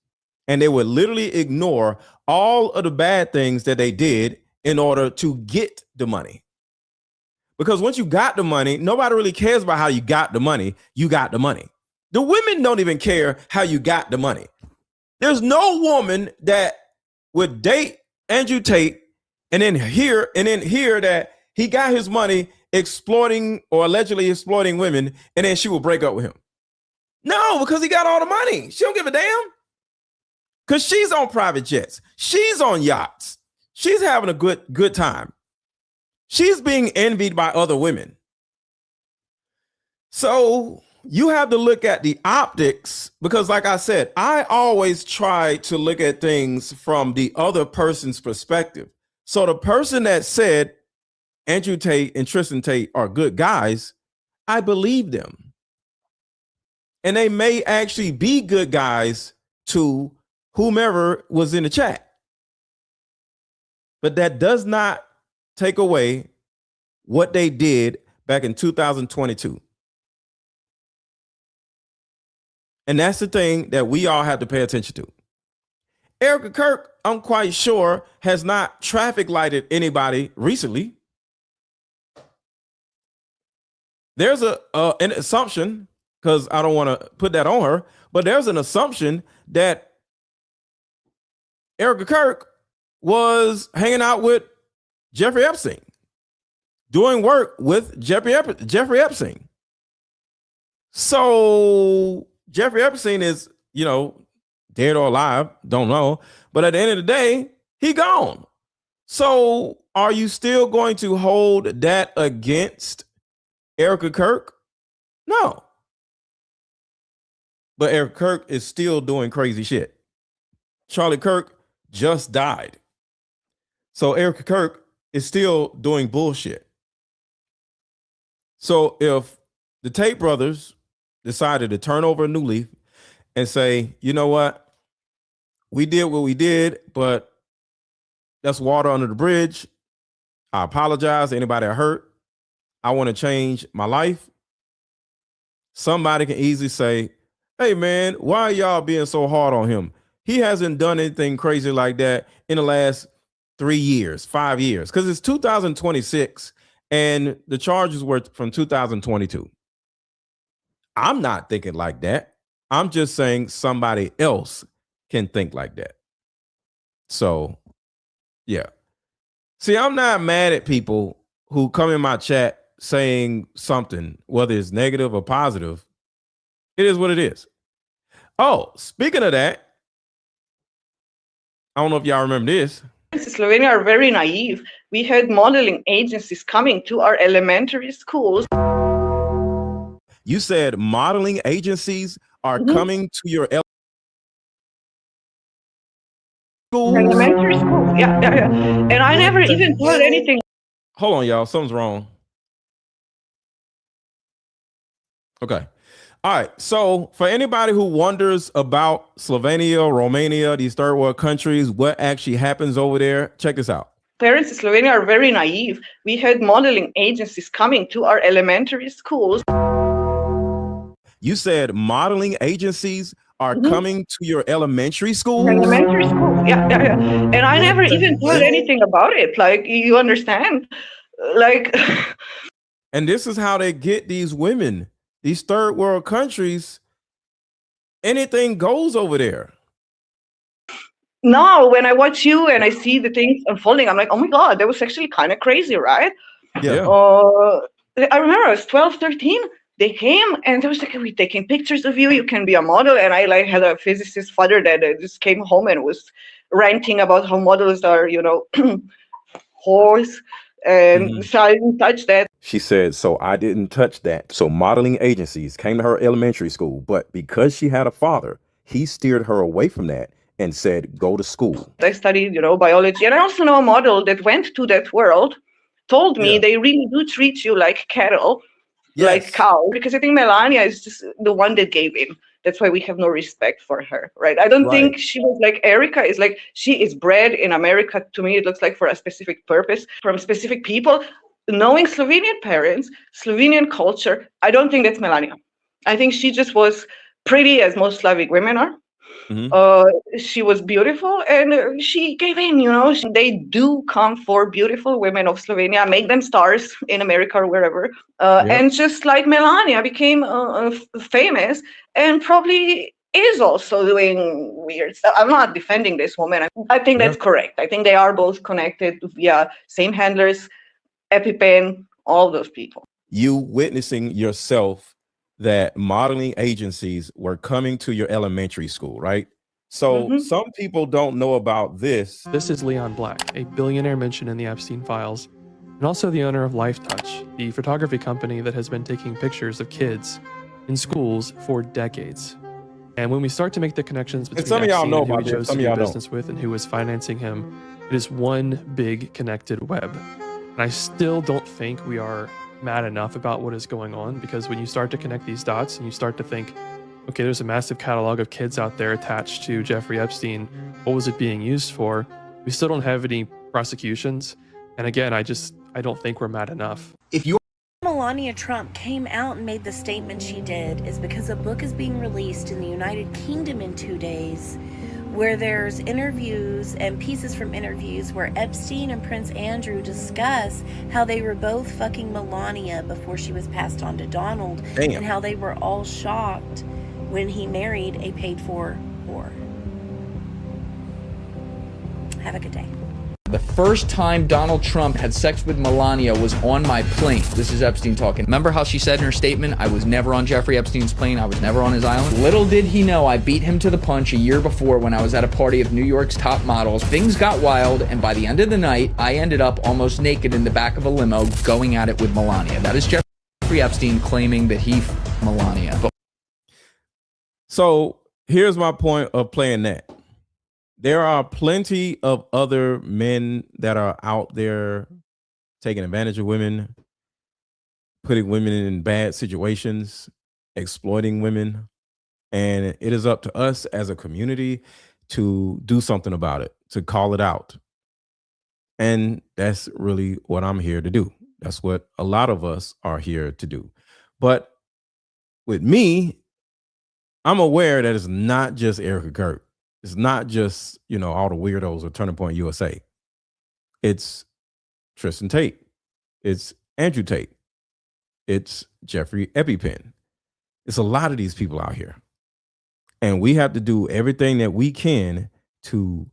And they would literally ignore all of the bad things that they did in order to get the money. Because once you got the money, nobody really cares about how you got the money. You got the money. The women don't even care how you got the money. There's no woman that would date Andrew Tate and then hear that he got his money exploiting or allegedly exploiting women, and then she will break up with him. No, because he got all the money. She don't give a damn. Because she's on private jets. She's on yachts. She's having a good time. She's being envied by other women. So you have to look at the optics, because like I said, I always try to look at things from the other person's perspective. So the person that said Andrew Tate and Tristan Tate are good guys, I believe them. And they may actually be good guys to whomever was in the chat. But that does not take away what they did back in 2022. And that's the thing that we all have to pay attention to. Erica Kirk, I'm quite sure, has not traffic lighted anybody recently. There's an assumption, because I don't want to put that on her, but there's an assumption that Erica Kirk was hanging out with Jeffrey Epstein, doing work with Jeffrey Epstein. So Jeffrey Epstein is, dead or alive, don't know. But at the end of the day, he gone. So are you still going to hold that against Erica Kirk? No. But Erica Kirk is still doing crazy shit. Charlie Kirk just died. So Erica Kirk is still doing bullshit. So if the Tate brothers decided to turn over a new leaf and say, you know what? We did what we did, but that's water under the bridge. I apologize to anybody I hurt. I want to change my life, somebody can easily say, hey, man, why are y'all being so hard on him? He hasn't done anything crazy like that in the last 3 years, 5 years, because it's 2026 and the charges were from 2022. I'm not thinking like that. I'm just saying somebody else can think like that. So, yeah. See, I'm not mad at people who come in my chat saying something, whether it's negative or positive. It is what it is. Oh, speaking of that, I don't know if y'all remember this. Slovenia are very naive. We had modeling agencies coming to our elementary schools. You said modeling agencies are coming to your schools? Elementary schools, yeah. And I never even told anything. Hold on, y'all. Something's wrong. Okay. All right. So for anybody who wonders about Slovenia, Romania, these third world countries, what actually happens over there, check this out. Parents in Slovenia are very naive. We had modeling agencies coming to our elementary schools. You said modeling agencies are coming to your elementary schools? Elementary schools, yeah. And I never even told anything about it. Like, you understand? Like... And this is how they get these women. These third world countries, anything goes over there. Now, when I watch you and I see the things unfolding, I'm like, oh my God, that was actually kind of crazy, right? Yeah. I remember I was 12, 13. They came and they was like, we're taking pictures of you. You can be a model. And I like had a physicist father that just came home and was ranting about how models are, you know, whores. And so I didn't touch that. She said, so I didn't touch that. So modeling agencies came to her elementary school, but because she had a father, he steered her away from that and said, go to school. I studied, you know, biology. And I also know a model that went to that world, told me they really do treat you like cattle, like cows. Because I think Melania is just the one that gave in. That's why we have no respect for her, right? I don't think she was like Erica is like, she is bred in America. To me, it looks like for a specific purpose from specific people. Knowing Slovenian parents, Slovenian culture, I don't think that's Melania. I think she just was pretty as most Slavic women are. She was beautiful and she gave in, you know. They do come for beautiful women of Slovenia, make them stars in America or wherever. And just like Melania became famous and probably is also doing weird stuff. I'm not defending this woman. I think that's correct. I think they are both connected via same handlers, EpiPen, all those people. You witnessing yourself that modeling agencies were coming to your elementary school, right? So some people don't know about this. This is Leon Black, a billionaire mentioned in the Epstein files, and also the owner of Lifetouch, the photography company that has been taking pictures of kids in schools for decades. And when we start to make the connections between some of y'all know and who about he this, chose some to of do y'all business with and who was financing him, it is one big connected web. And I still don't think we are mad enough about what is going on, because when you start to connect these dots and you start to think, okay, there's a massive catalog of kids out there attached to Jeffrey Epstein. What was it being used for? We still don't have any prosecutions. And again, I don't think we're mad enough. If you Melania Trump came out and made the statement she did is because a book is being released in the United Kingdom in 2 days where there's interviews and pieces from interviews where Epstein and Prince Andrew discuss how they were both fucking Melania before she was passed on to Donald. Damn. And how they were all shocked when he married a paid-for whore. Have a good day. The first time Donald Trump had sex with Melania was on my plane. This is Epstein talking. Remember how she said in her statement, I was never on Jeffrey Epstein's plane, I was never on his island? Little did he know I beat him to the punch a year before when I was at a party of New York's top models. Things got wild, and by the end of the night, I ended up almost naked in the back of a limo going at it with Melania. That is Jeffrey Epstein claiming that he Melania. So here's my point of playing that. There are plenty of other men that are out there taking advantage of women, putting women in bad situations, exploiting women. And it is up to us as a community to do something about it, to call it out. And that's really what I'm here to do. That's what a lot of us are here to do. But with me, I'm aware that it's not just Erica Kirk. It's not just, all the weirdos of Turning Point USA. It's Tristan Tate. It's Andrew Tate. It's Jeffrey EpiPen. It's a lot of these people out here. And we have to do everything that we can to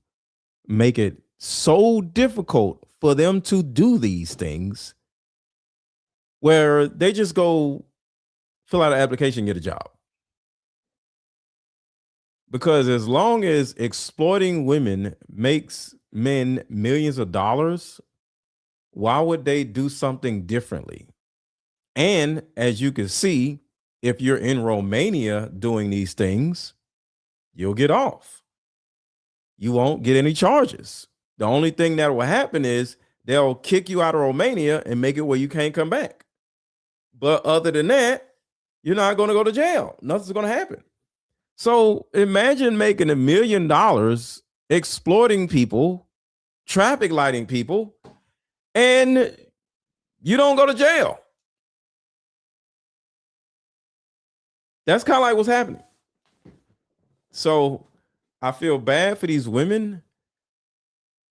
make it so difficult for them to do these things where they just go fill out an application, get a job. Because as long as exploiting women makes men millions of dollars, why would they do something differently? And as you can see, if you're in Romania doing these things, you'll get off. You won't get any charges. The only thing that will happen is they'll kick you out of Romania and make it where you can't come back. But other than that, you're not going to go to jail. Nothing's going to happen. So imagine making $1 million exploiting people, traffic lighting people, and you don't go to jail. That's kind of like what's happening. So I feel bad for these women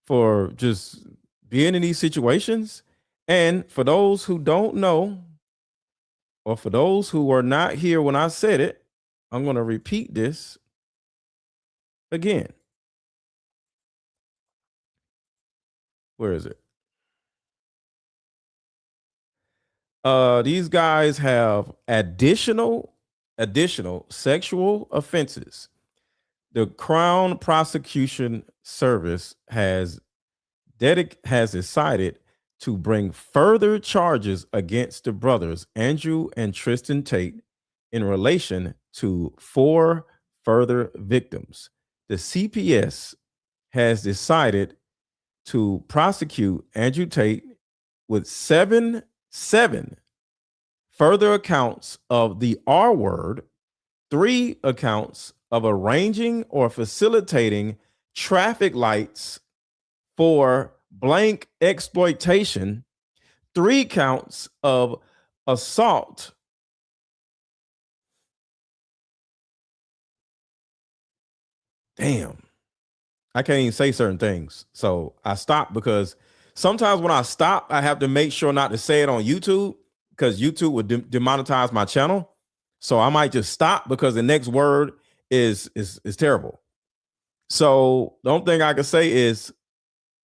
for just being in these situations. And for those who don't know, or for those who were not here when I said it, I'm going to repeat this again. Where is it? These guys have additional sexual offenses. The Crown Prosecution Service has decided to bring further charges against the brothers Andrew and Tristan Tate in relation to 4 further victims. The CPS has decided to prosecute Andrew Tate with seven further accounts of the R word, 3 accounts of arranging or facilitating traffic lights for blank exploitation, 3 counts of assault. Damn, I can't even say certain things. So I stopped because sometimes when I stop, I have to make sure not to say it on YouTube because YouTube would demonetize my channel. So I might just stop because the next word is terrible. So the only thing I can say is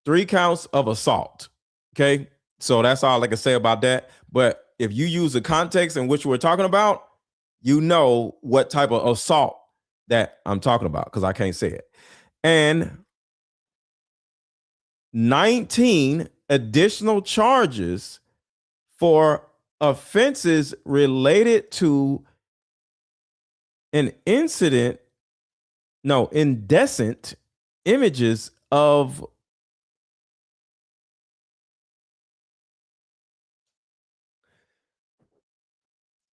3 counts of assault. Okay. So that's all I can say about that. But if you use the context in which we're talking about, you know what type of assault that I'm talking about because I can't say it. And 19 additional charges for offenses related to indecent images of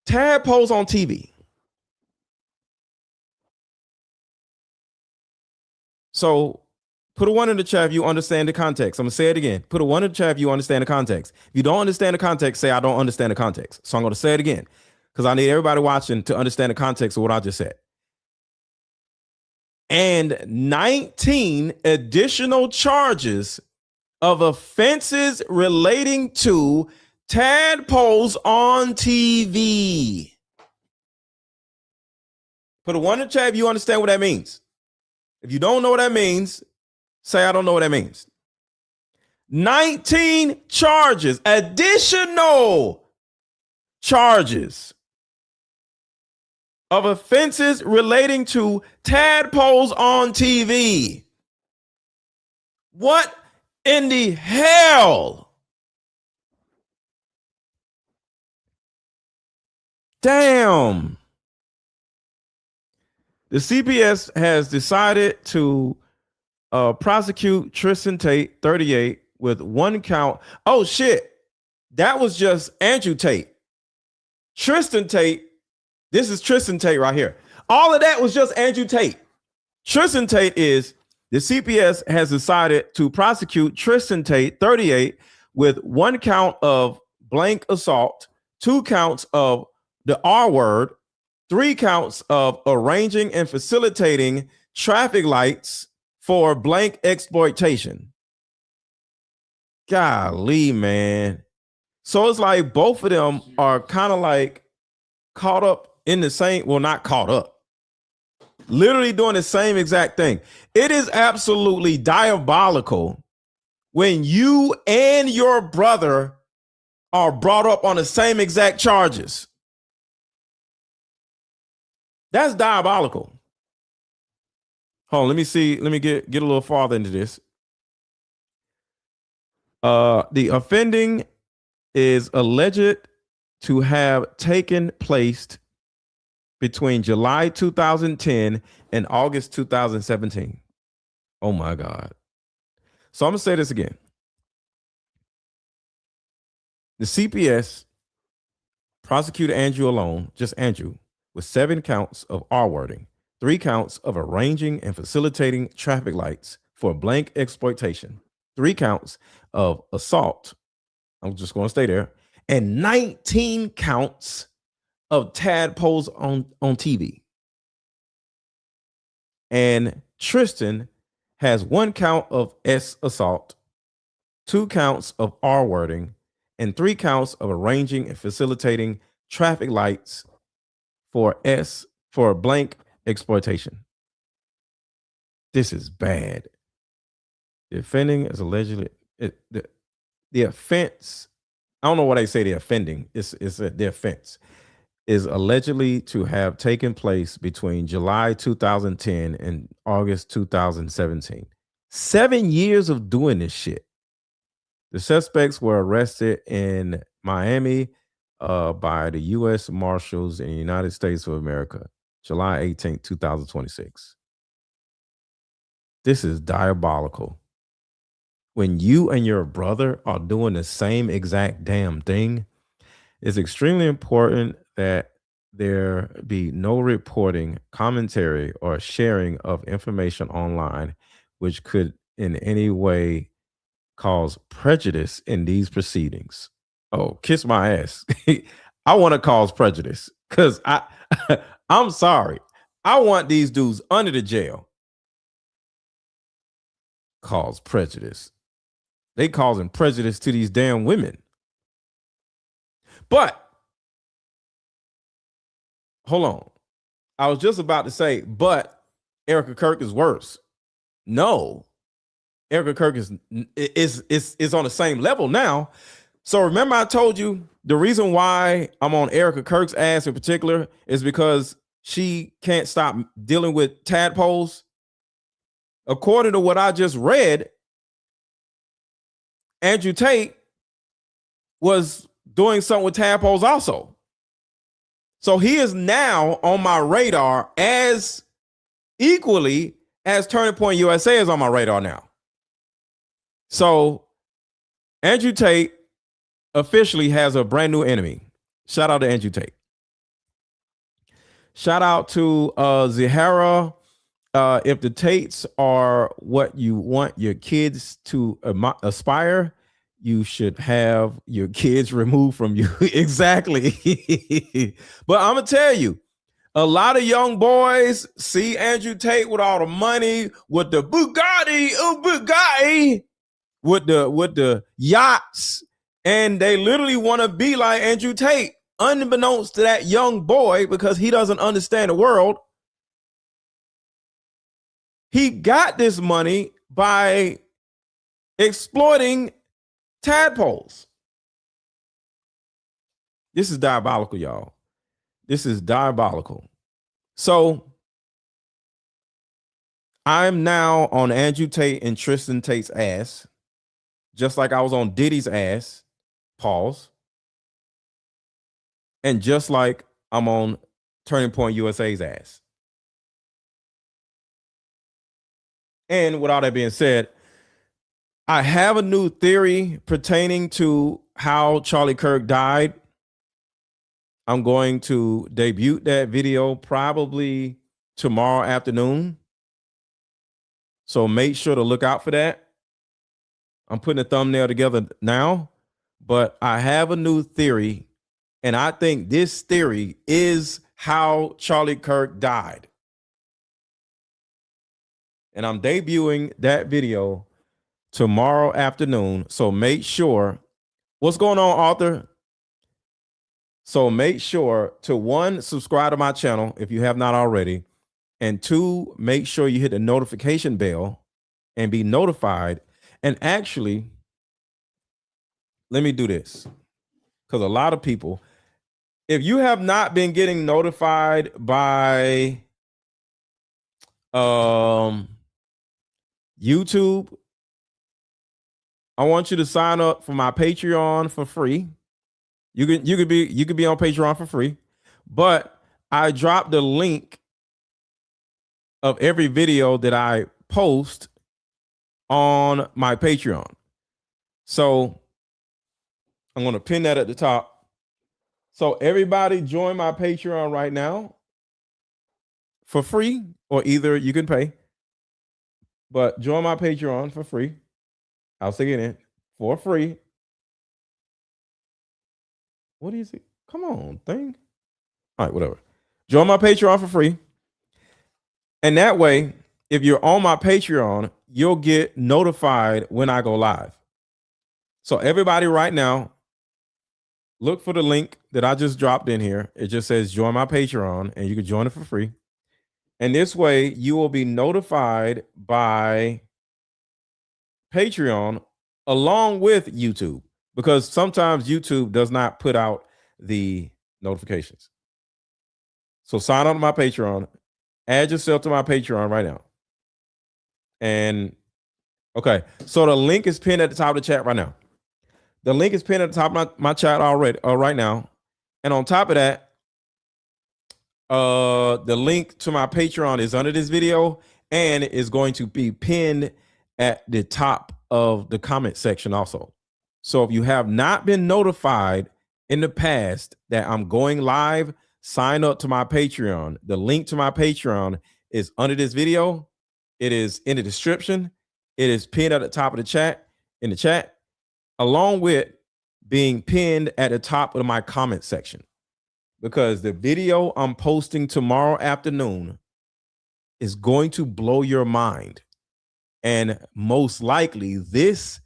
tadpoles on TV. So put a 1 in the chat if you understand the context. I'm going to say it again. Put a 1 in the chat if you understand the context. If you don't understand the context, say I don't understand the context. So I'm going to say it again because I need everybody watching to understand the context of what I just said. And 19 additional charges of offenses relating to tadpoles on TV. Put a 1 in the chat if you understand what that means. If you don't know what that means, say I don't know what that means. 19 charges, additional charges of offenses relating to tadpoles on TV. What in the hell? Damn. The CPS has decided to prosecute Tristan Tate, 38, with 1 count. Oh, shit. That was just Andrew Tate. Tristan Tate. This is Tristan Tate right here. All of that was just Andrew Tate. Tristan Tate is the CPS has decided to prosecute Tristan Tate, 38, with 1 count of blank assault, 2 counts of the R word, 3 counts of arranging and facilitating traffic lights for blank exploitation. Golly, man. So it's like both of them are kind of like caught up in the same, well, not caught up, literally doing the same exact thing. It is absolutely diabolical when you and your brother are brought up on the same exact charges. That's diabolical. Hold on, let me see. Let me get a little farther into this. The offending is alleged to have taken place between July 2010 and August 2017. Oh my God. So I'm gonna say this again. The CPS prosecuted Andrew alone, just Andrew, with 7 counts of R-wording, 3 counts of arranging and facilitating traffic lights for blank exploitation, 3 counts of assault. I'm just going to stay there. And 19 counts of tadpoles on TV. And Tristan has 1 count of S assault, 2 counts of R wording, and 3 counts of arranging and facilitating traffic lights for blank exploitation. This is bad. The offending is allegedly the offense. I don't know why they say the offending. The offense is allegedly to have taken place between July 2010 and August 2017. 7 years of doing this shit. The suspects were arrested in Miami by the U.S. Marshals in the United States of America, July 18, 2026. This is diabolical. When you and your brother are doing the same exact damn thing, it's extremely important that there be no reporting, commentary, or sharing of information online which could in any way cause prejudice in these proceedings. Oh, kiss my ass. I want to cause prejudice because I'm sorry. I want these dudes under the jail. Cause prejudice. They causing prejudice to these damn women. But hold on. I was just about to say, but Erica Kirk is worse. No. Erica Kirk is on the same level now. So remember I told you the reason why I'm on Erica Kirk's ass in particular is because she can't stop dealing with tadpoles. According to what I just read, Andrew Tate was doing something with tadpoles also. So he is now on my radar as equally as Turning Point USA is on my radar now. So Andrew Tate officially has a brand new enemy. Shout out to Andrew Tate. Shout out to Zahara. If the Tates are what you want your kids to aspire, you should have your kids removed from you. Exactly. But I'm going to tell you, a lot of young boys see Andrew Tate with all the money, with the Bugatti, with the yachts, and they literally want to be like Andrew Tate, unbeknownst to that young boy, because he doesn't understand the world. He got this money by exploiting tadpoles. This is diabolical, y'all. This is diabolical. So I'm now on Andrew Tate and Tristan Tate's ass, just like I was on Diddy's ass, pause. And just like I'm on Turning Point USA's ass. And with all that being said, I have a new theory pertaining to how Charlie Kirk died. I'm going to debut that video probably tomorrow afternoon. So make sure to look out for that. I'm putting a thumbnail together now. but I have a new theory, and I think this theory is how Charlie Kirk died. And I'm debuting that video tomorrow afternoon. So make sure, what's going on, Arthur? So make sure to 1, subscribe to my channel if you have not already. And 2, make sure you hit the notification bell and be notified. And actually, let me do this, because a lot of people, if you have not been getting notified by YouTube, I want you to sign up for my Patreon for free. You could be on Patreon for free, but I dropped the link of every video that I post on my Patreon. So I'm going to pin that at the top. So everybody join my Patreon right now for free, or either you can pay, but join my Patreon for free. I'll stick it in for free. What is it? Come on, thing. All right, whatever. Join my Patreon for free. And that way, if you're on my Patreon, you'll get notified when I go live. So everybody right now, look for the link that I just dropped in here. It just says join my Patreon, and you can join it for free. And this way you will be notified by Patreon along with YouTube, because sometimes YouTube does not put out the notifications. So sign up to my Patreon, add yourself to my Patreon right now. And okay, so the link is pinned at the top of the chat right now. The link is pinned at the top of my chat already right now. And on top of that, the link to my Patreon is under this video and is going to be pinned at the top of the comment section also. So if you have not been notified in the past that I'm going live, sign up to my Patreon. The link to my Patreon is under this video. It is in the description. It is pinned at the top of the chat, in the chat, along with being pinned at the top of my comment section. Because the video I'm posting tomorrow afternoon is going to blow your mind. And most likely, this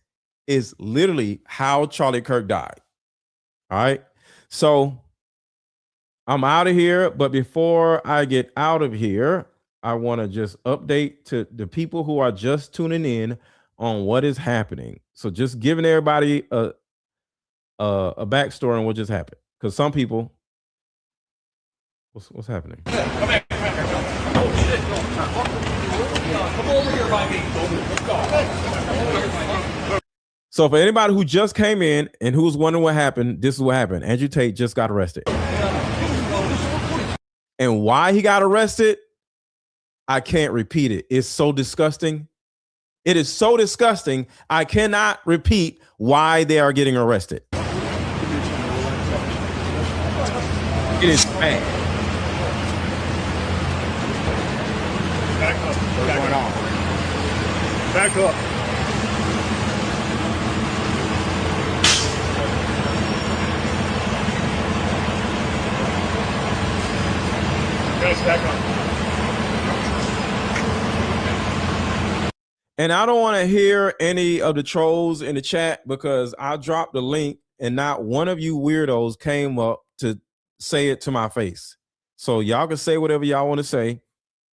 is literally how Charlie Kirk died. All right. So I'm out of here. But before I get out of here, I want to just update to the people who are just tuning in on what is happening. So just giving everybody a backstory on what just happened. Because some people, what's happening? Come back. Oh, shit. Come over here by me. Let's go. So for anybody who just came in and who's wondering what happened, this is what happened. Andrew Tate just got arrested. And why he got arrested, I can't repeat it. It's so disgusting. It is so disgusting. I cannot repeat why they are getting arrested. It is bad. Back up. What's going on? Back up. Guys, back up. And I don't want to hear any of the trolls in the chat, because I dropped the link and not one of you weirdos came up to say it to my face. So y'all can say whatever y'all want to say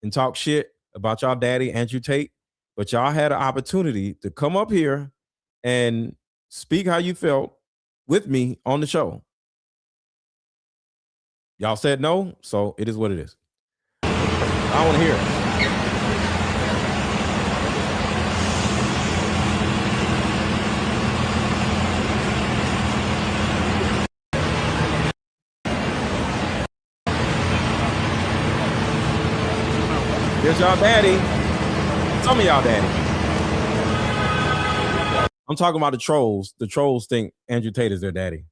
and talk shit about y'all daddy, Andrew Tate, but y'all had an opportunity to come up here and speak how you felt with me on the show. Y'all said no, so it is what it is. I want to hear it. Here's y'all daddy. Some of y'all daddy. I'm talking about the trolls. The trolls think Andrew Tate is their daddy.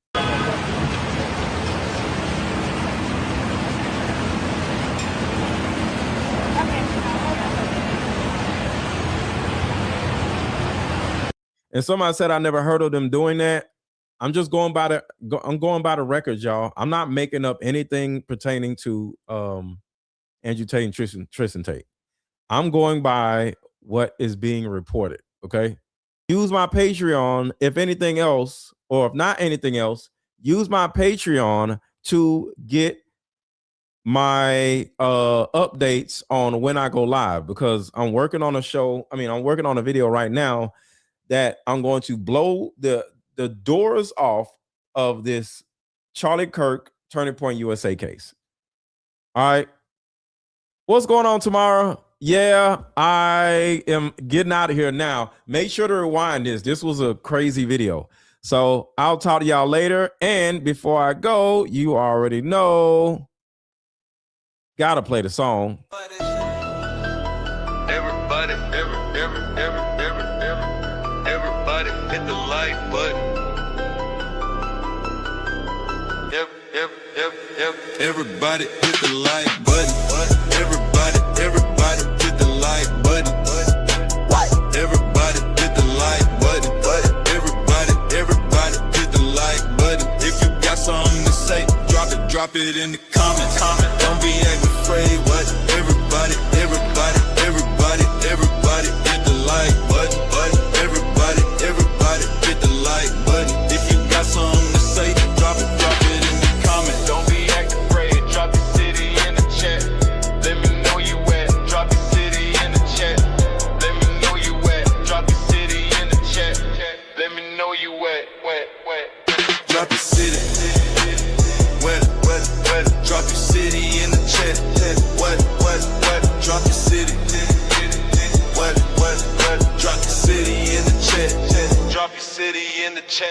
And somebody said I never heard of them doing that. I'm just going by the records, y'all. I'm not making up anything pertaining to Andrew Tate and Tristan Tate. I'm going by what is being reported. Okay. Use my Patreon, if anything else, or if not anything else, use my Patreon to get my updates on when I go live, because I'm working on a show. I'm working on a video right now that I'm going to blow the doors off of this Charlie Kirk Turning Point USA case. All right. What's going on tomorrow? Yeah, I am getting out of here now. Make sure to rewind this. This was a crazy video. So I'll talk to y'all later. And before I go, you already know, gotta play the song. Everybody, everybody hit the like button. Everybody hit the like button. Everybody hit the like button. Everybody hit the like button. Everybody hit the like button. If you got something to say, drop it in the comments.